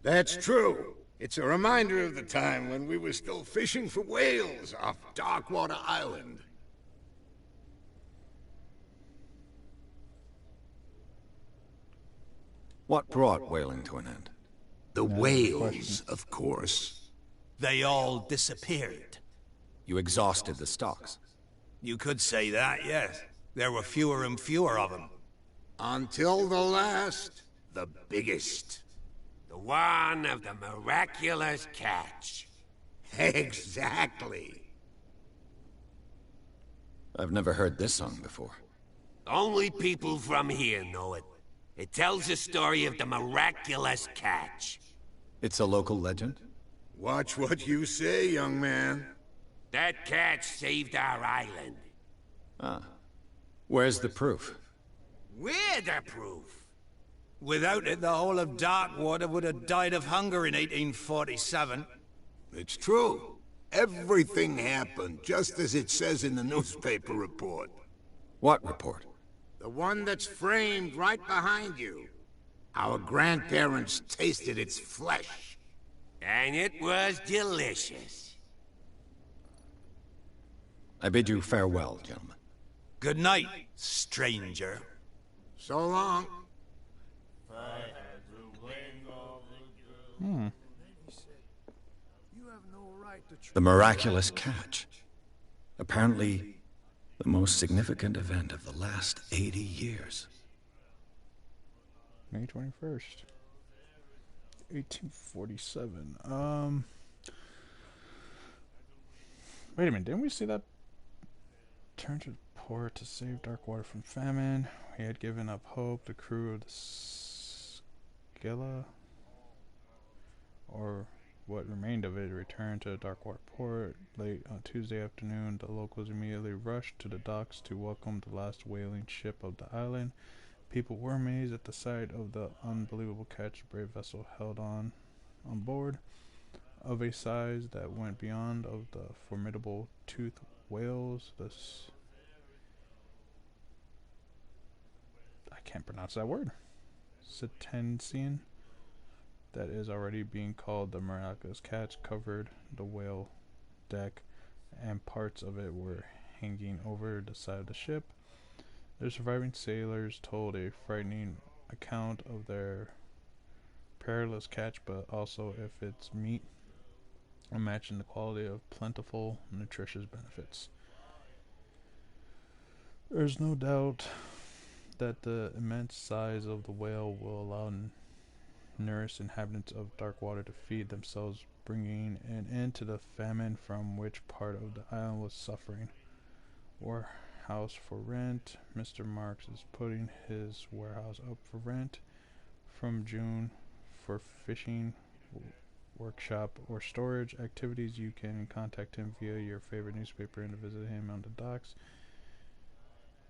That's true. It's a reminder of the time when we were still fishing for whales off Darkwater Island. What brought whaling to an end? The whales, of course. They all disappeared. You exhausted the stocks. You could say that, yes. There were fewer and fewer of them. Until the last, the biggest. The one of the miraculous catch. Exactly. I've never heard this song before. Only people from here know it. It tells the story of the miraculous catch. It's a local legend? Watch what you say, young man. That catch saved our island. Ah. Where's the proof? We're the proof. Without it, the whole of Darkwater would have died of hunger in 1847. It's true. Everything happened just as it says in the newspaper report. What report? The one that's framed right behind you. Our grandparents tasted its flesh. And it was delicious. I bid you farewell, gentlemen. Good night, stranger. So long. You have no right to treat The miraculous catch. Apparently, the most significant event of the last 80 years. May 21st. 1847. Wait a minute, didn't we see that turn to port to save Darkwater from famine? We had given up hope. The crew of the Scylla, or what remained of it, returned to Darkwater port. Late on Tuesday afternoon, the locals immediately rushed to the docks to welcome the last whaling ship of the island. People were amazed at the sight of the unbelievable catch the brave vessel held on board, of a size that went beyond of the formidable toothed whales. I can't pronounce that word. Cetacean, that is already being called the miraculous catch, covered the whale deck, and parts of it were hanging over the side of the ship. The surviving sailors told a frightening account of their perilous catch, but also if its meat matching the quality of plentiful, nutritious benefits. There's no doubt that the immense size of the whale will allow nourished inhabitants of Darkwater to feed themselves, bringing an end to the famine from which part of the island was suffering. Warehouse for rent. Mr. Marks is putting his warehouse up for rent from June for fishing, workshop, or storage activities. You can contact him via your favorite newspaper and visit him on the docks.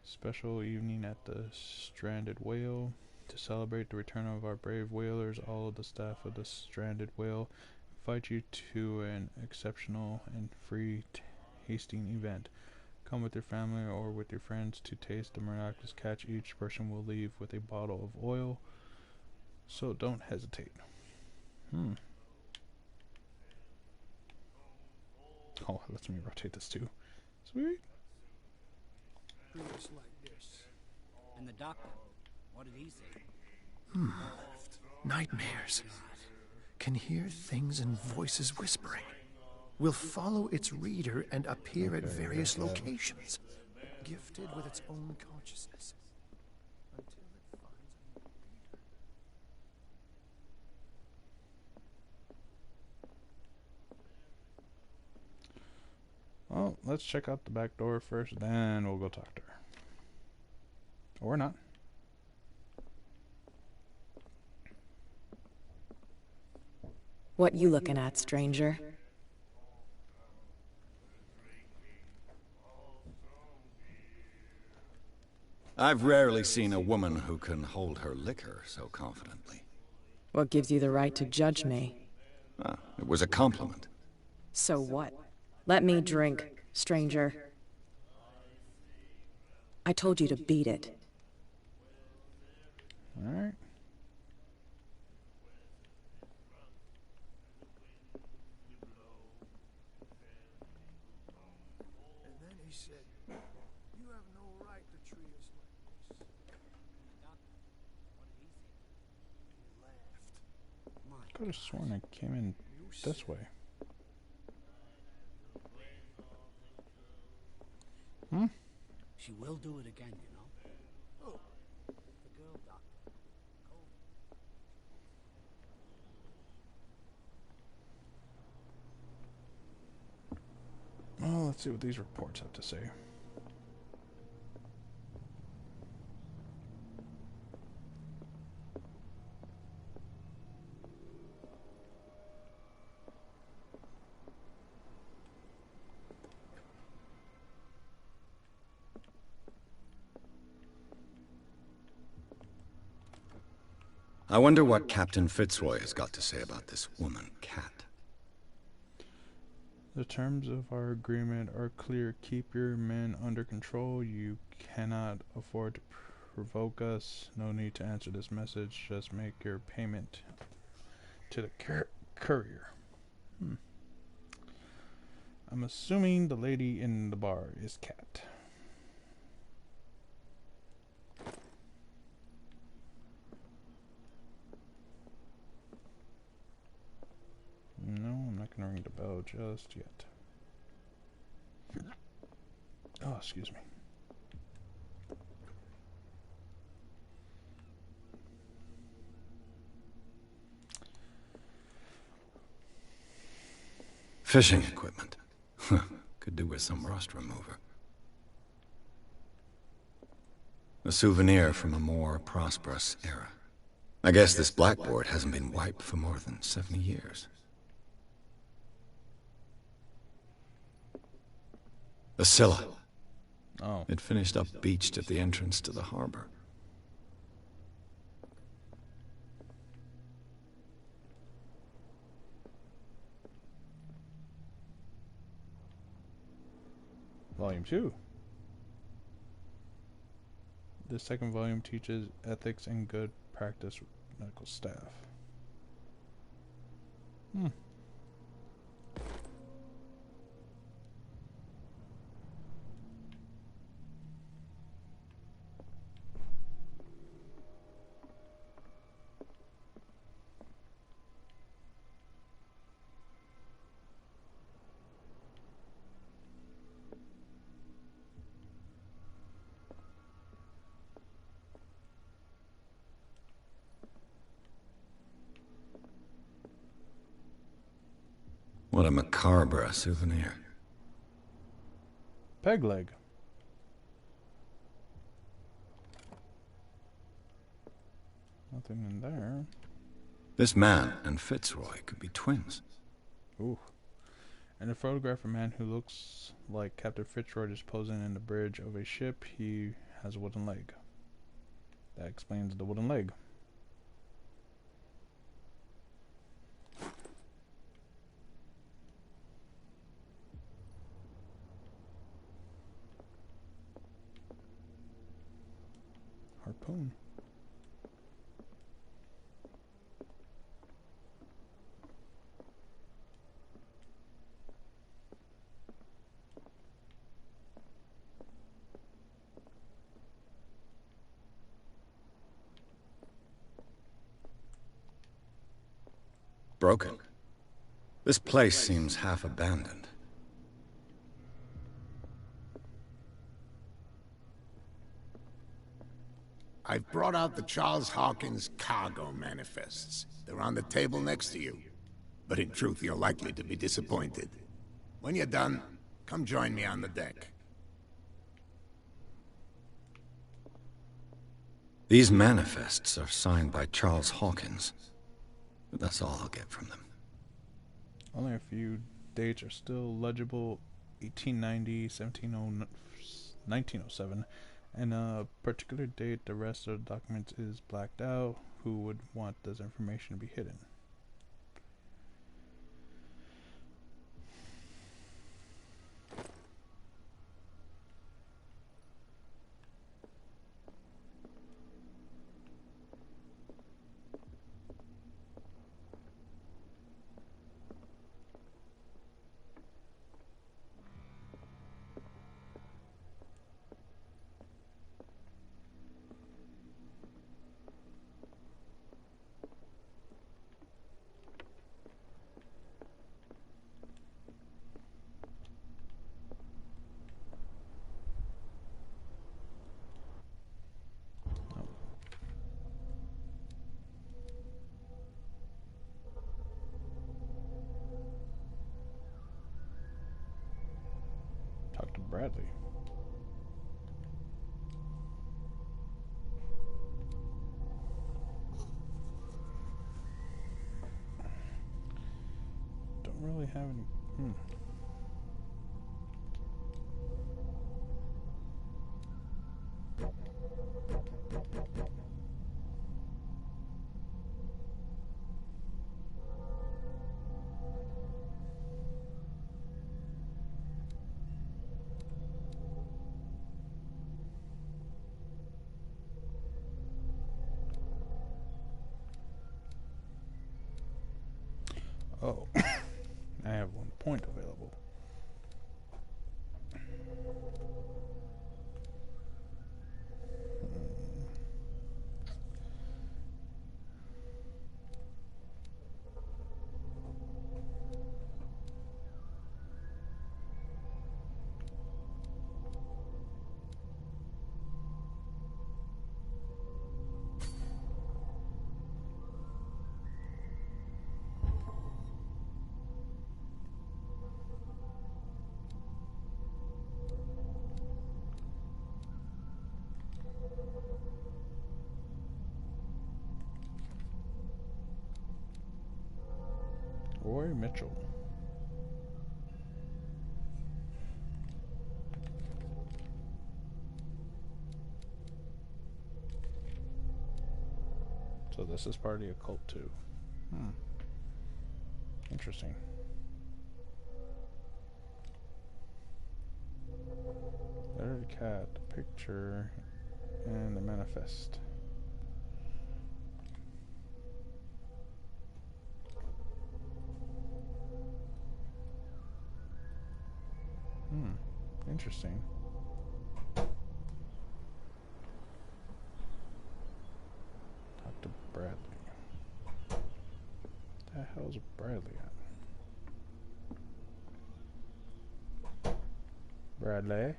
Special evening at the Stranded Whale. To celebrate the return of our brave whalers, all of the staff of the Stranded Whale invite you to an exceptional and free hasting event. Come with your family or with your friends to taste the miraculous catch. Each person will leave with a bottle of oil, so don't hesitate. Oh, it lets me rotate this too. Sweet. Looks like this. And the doctor, what did he say? Nightmares. Can hear things and voices whispering. Will follow its reader and appear at various locations. Gifted with its own consciousness. Until it finds a new reader. Well, let's check out the back door first, then we'll go talk to her. Or not. What you looking at, stranger? I've rarely seen a woman who can hold her liquor so confidently. What gives you the right to judge me? Ah, it was a compliment. So what? Let me drink, stranger. I told you to beat it. Alright. And then he said, "You have no right to treat us like this." He laughed. I could have sworn I came in this way. She will do it again, you know. Oh, the girl doctor. Well, let's see what these reports have to say. I wonder what Captain Fitzroy has got to say about this woman, Cat. The terms of our agreement are clear. Keep your men under control. You cannot afford to provoke us. No need to answer this message. Just make your payment to the courier. I'm assuming the lady in the bar is Cat. No, I'm not going to ring the bell just yet. Oh, excuse me. Fishing equipment. Could do with some rust remover. A souvenir from a more prosperous era. I guess this blackboard hasn't been wiped for more than 70 years. The Scylla. Oh. It finished up beached at the entrance to the harbor. Volume 2. The second volume teaches ethics and good practice with medical staff. What a macabre souvenir. Peg leg. Nothing in there. This man and Fitzroy could be twins. Ooh. And a photograph of a man who looks like Captain Fitzroy is posing in the bridge of a ship. He has a wooden leg. That explains the wooden leg. harpoon. Broken. This place seems half abandoned. I've brought out the Charles Hawkins cargo manifests. They're on the table next to you. But in truth, you're likely to be disappointed. When you're done, come join me on the deck. These manifests are signed by Charles Hawkins. But that's all I'll get from them. Only a few dates are still legible. 1890, 1907. And a particular date, the rest of the documents is blacked out. Who would want this information to be hidden? Talk to Bradley. Don't really have any. Oh, I have 1 point available. Roy Mitchell. So this is part of the occult too. Interesting. There's the cat, the picture, and the manifest. Interesting. Talk to Bradley. What the hell's Bradley at? Bradley?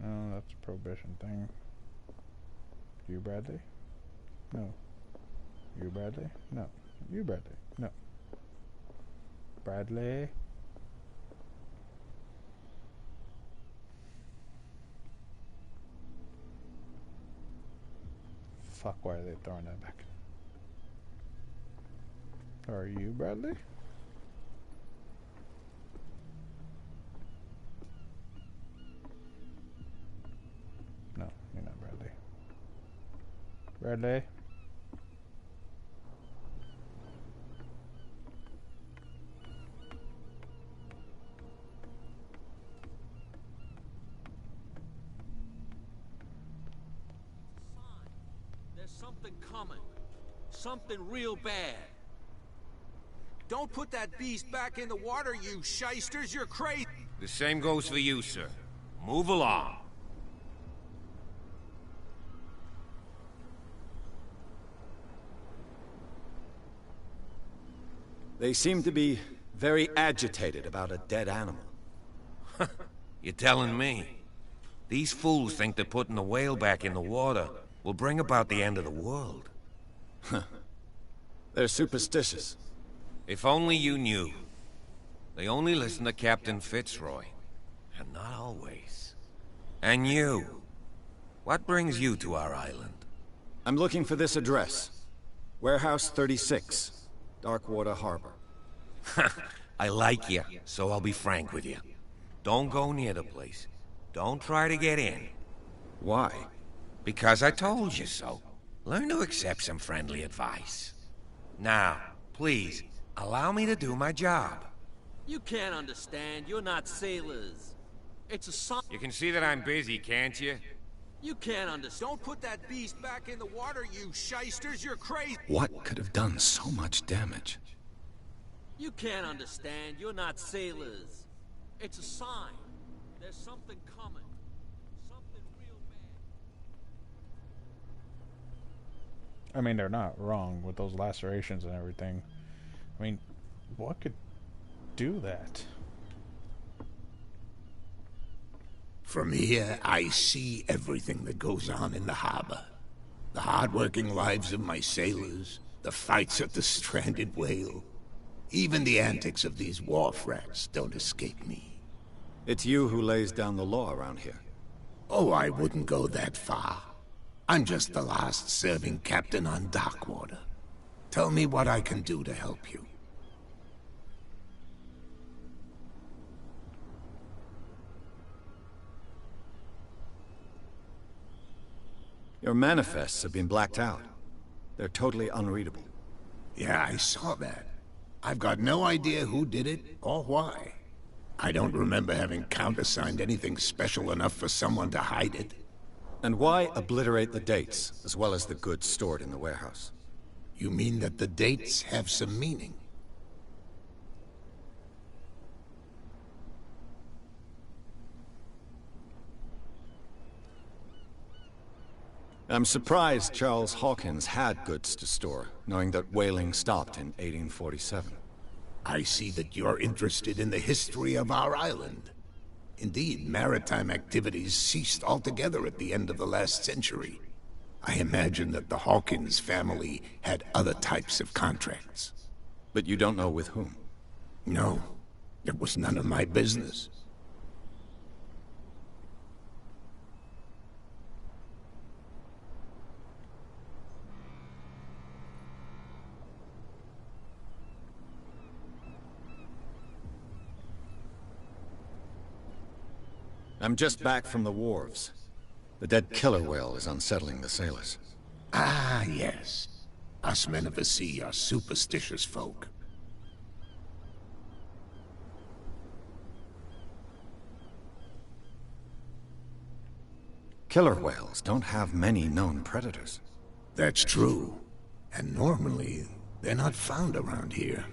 No, that's a prohibition thing. You Bradley? No. You Bradley? No. You Bradley? No. Bradley? Fuck, why are they throwing that back? Are you Bradley? No, you're not Bradley. Bradley? There's something coming. Something real bad. Don't put that beast back in the water, you shysters! You're crazy! The same goes for you, sir. Move along. They seem to be very agitated about a dead animal. You're telling me? These fools think that putting the whale back in the water will bring about the end of the world. They're superstitious. If only you knew. They only listen to Captain Fitzroy. And not always. And you. What brings you to our island? I'm looking for this address. Warehouse 36, Darkwater Harbor. I like you, so I'll be frank with you. Don't go near the place. Don't try to get in. Why? Because I told you so. Learn to accept some friendly advice. Now, please, allow me to do my job. You can't understand. You're not sailors. It's a sign. You can see that I'm busy, can't you? You can't understand. Don't put that beast back in the water, you shysters! You're crazy! What could have done so much damage? You can't understand. You're not sailors. It's a sign. There's something coming. Something real bad. I mean, they're not wrong with those lacerations and everything. I mean, what could do that? From here, I see everything that goes on in the harbor. The hard-working lives of my sailors, the fights at the stranded whale. Even the antics of these wharf rats don't escape me. It's you who lays down the law around here. Oh, I wouldn't go that far. I'm just the last serving captain on Darkwater. Tell me what I can do to help you. Your manifests have been blacked out. They're totally unreadable. Yeah, I saw that. I've got no idea who did it or why. I don't remember having countersigned anything special enough for someone to hide it. And why obliterate the dates, as well as the goods stored in the warehouse? You mean that the dates have some meaning? I'm surprised Charles Hawkins had goods to store, knowing that whaling stopped in 1847. I see that you're interested in the history of our island. Indeed, maritime activities ceased altogether at the end of the last century. I imagine that the Hawkins family had other types of contracts. But you don't know with whom? No, it was none of my business. I'm just back from the wharves. The dead killer whale is unsettling the sailors. Ah, yes. Us men of the sea are superstitious folk. Killer whales don't have many known predators. That's true. And normally, they're not found around here.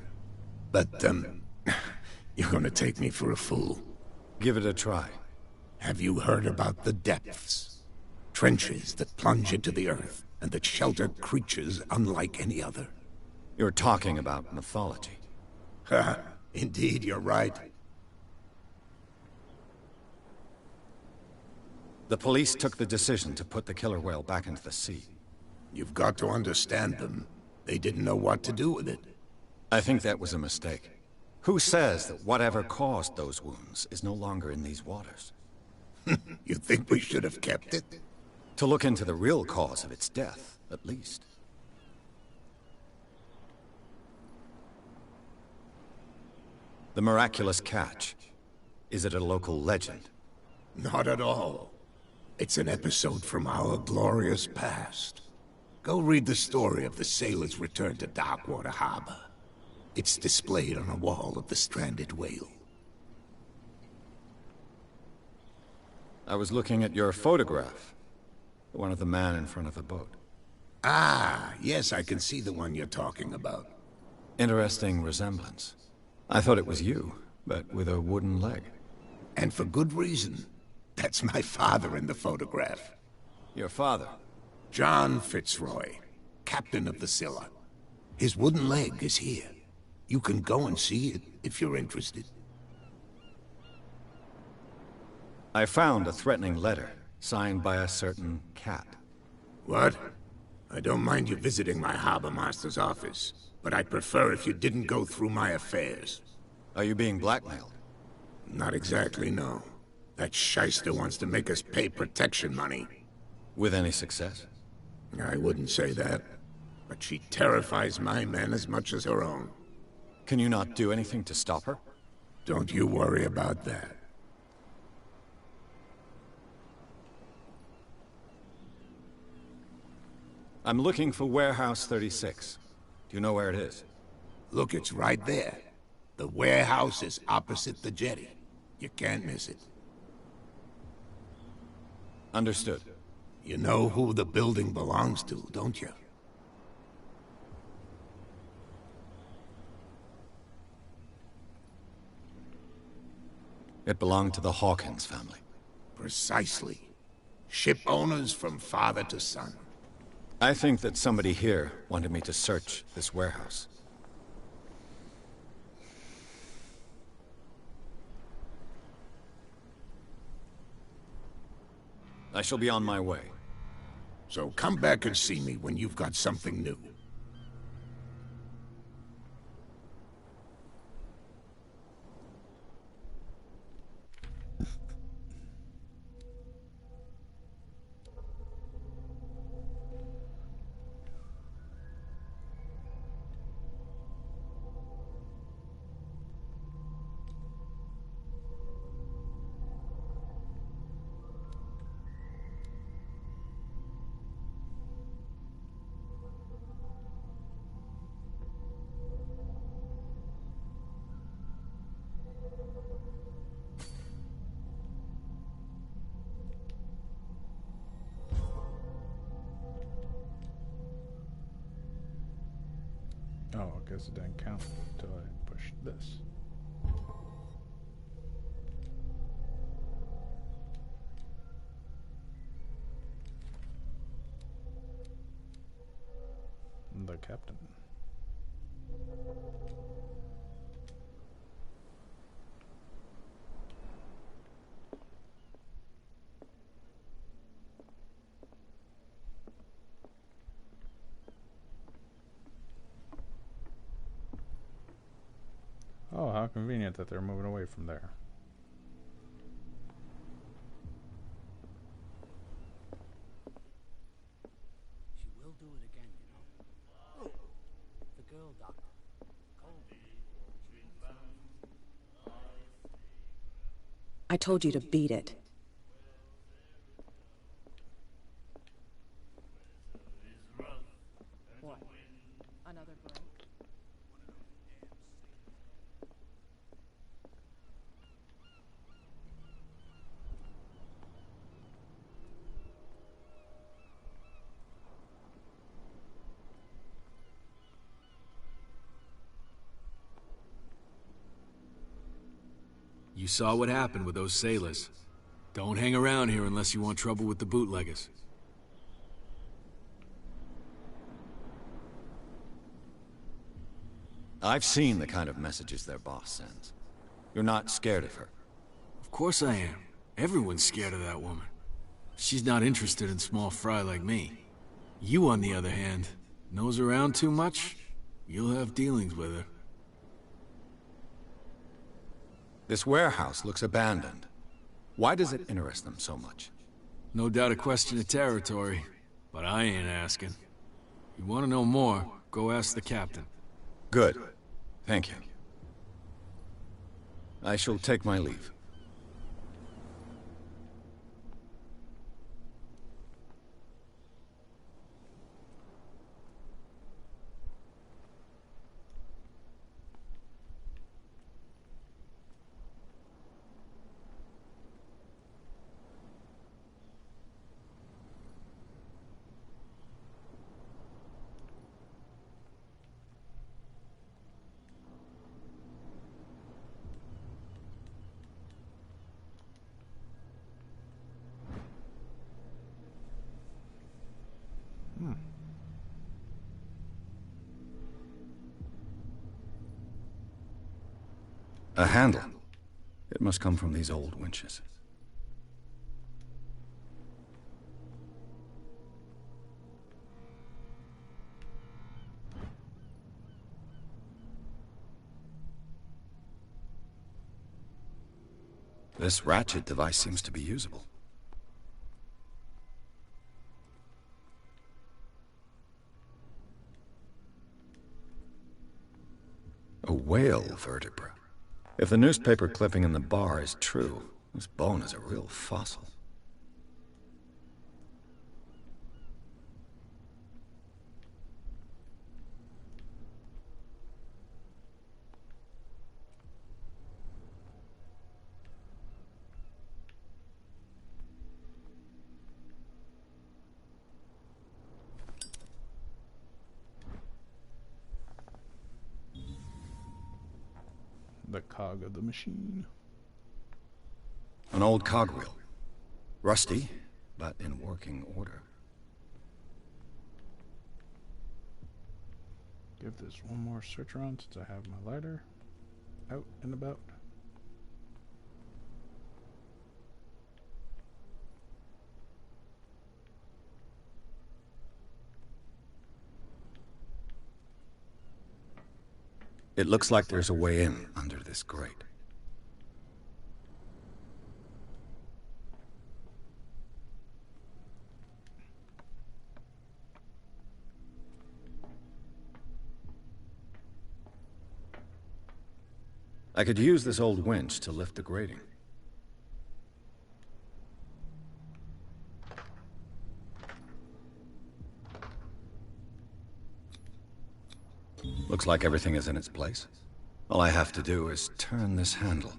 But, you're gonna take me for a fool. Give it a try. Have you heard about the depths? Trenches that plunge into the earth, and that shelter creatures unlike any other. You're talking about mythology. Ha! Indeed, you're right. The police took the decision to put the killer whale back into the sea. You've got to understand them. They didn't know what to do with it. I think that was a mistake. Who says that whatever caused those wounds is no longer in these waters? You think we should have kept it? To look into the real cause of its death, at least. The miraculous catch. Is it a local legend? Not at all. It's an episode from our glorious past. Go read the story of the sailors' return to Darkwater Harbor. It's displayed on a wall of the stranded whale. I was looking at your photograph. The one of the man in front of the boat. Ah, yes, I can see the one you're talking about. Interesting resemblance. I thought it was you, but with a wooden leg. And for good reason. That's my father in the photograph. Your father? John Fitzroy, captain of the Scylla. His wooden leg is here. You can go and see it if you're interested. I found a threatening letter, signed by a certain cat. What? I don't mind you visiting my harbor master's office, but I'd prefer if you didn't go through my affairs. Are you being blackmailed? Not exactly, no. That shyster wants to make us pay protection money. With any success? I wouldn't say that, but she terrifies my men as much as her own. Can you not do anything to stop her? Don't you worry about that. I'm looking for Warehouse 36. Do you know where it is? Look, it's right there. The warehouse is opposite the jetty. You can't miss it. Understood. You know who the building belongs to, don't you? It belonged to the Hawkins family. Precisely. Ship owners from father to son. I think that somebody here wanted me to search this warehouse. I shall be on my way. So come back and see me when you've got something new. Oh, I guess it didn't count until I pushed this. The captain. Oh, how convenient that they're moving away from there. She will do it again, you know. The girl doctor. I told you to beat it. What? Another break? You saw what happened with those sailors. Don't hang around here unless you want trouble with the bootleggers. I've seen the kind of messages their boss sends. You're not scared of her? Of course I am. Everyone's scared of that woman. She's not interested in small fry like me. You, on the other hand, nose around too much, you'll have dealings with her. This warehouse looks abandoned. Why does it interest them so much? No doubt a question of territory, but I ain't asking. You want to know more, go ask the captain. Good. Thank you. I shall take my leave. A handle. It must come from these old winches. This ratchet device seems to be usable. A whale vertebra. If the newspaper clipping in the bar is true, this bone is a real fossil. The cog of the machine. An old cogwheel. Rusty, but in working order. Give this one more search around since I have my lighter out and about. It looks like there's a way in under this grate. I could use this old winch to lift the grating. Looks like everything is in its place. All I have to do is turn this handle.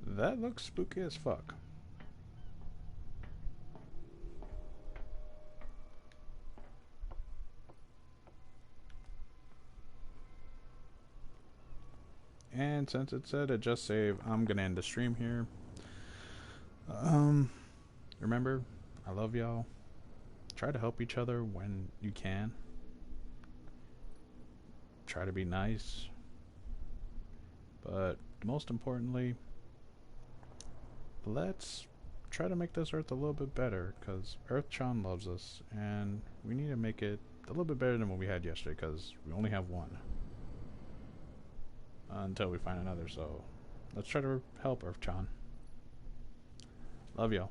That looks spooky as fuck. And since it said adjust save, I'm gonna end the stream here. Remember, I love y'all. Try to help each other when you can. Try to be nice. But most importantly, let's try to make this Earth a little bit better, because Earth-chan loves us, and we need to make it a little bit better than what we had yesterday, because we only have one. Until we find another, so let's try to help Earth-chan. Love y'all.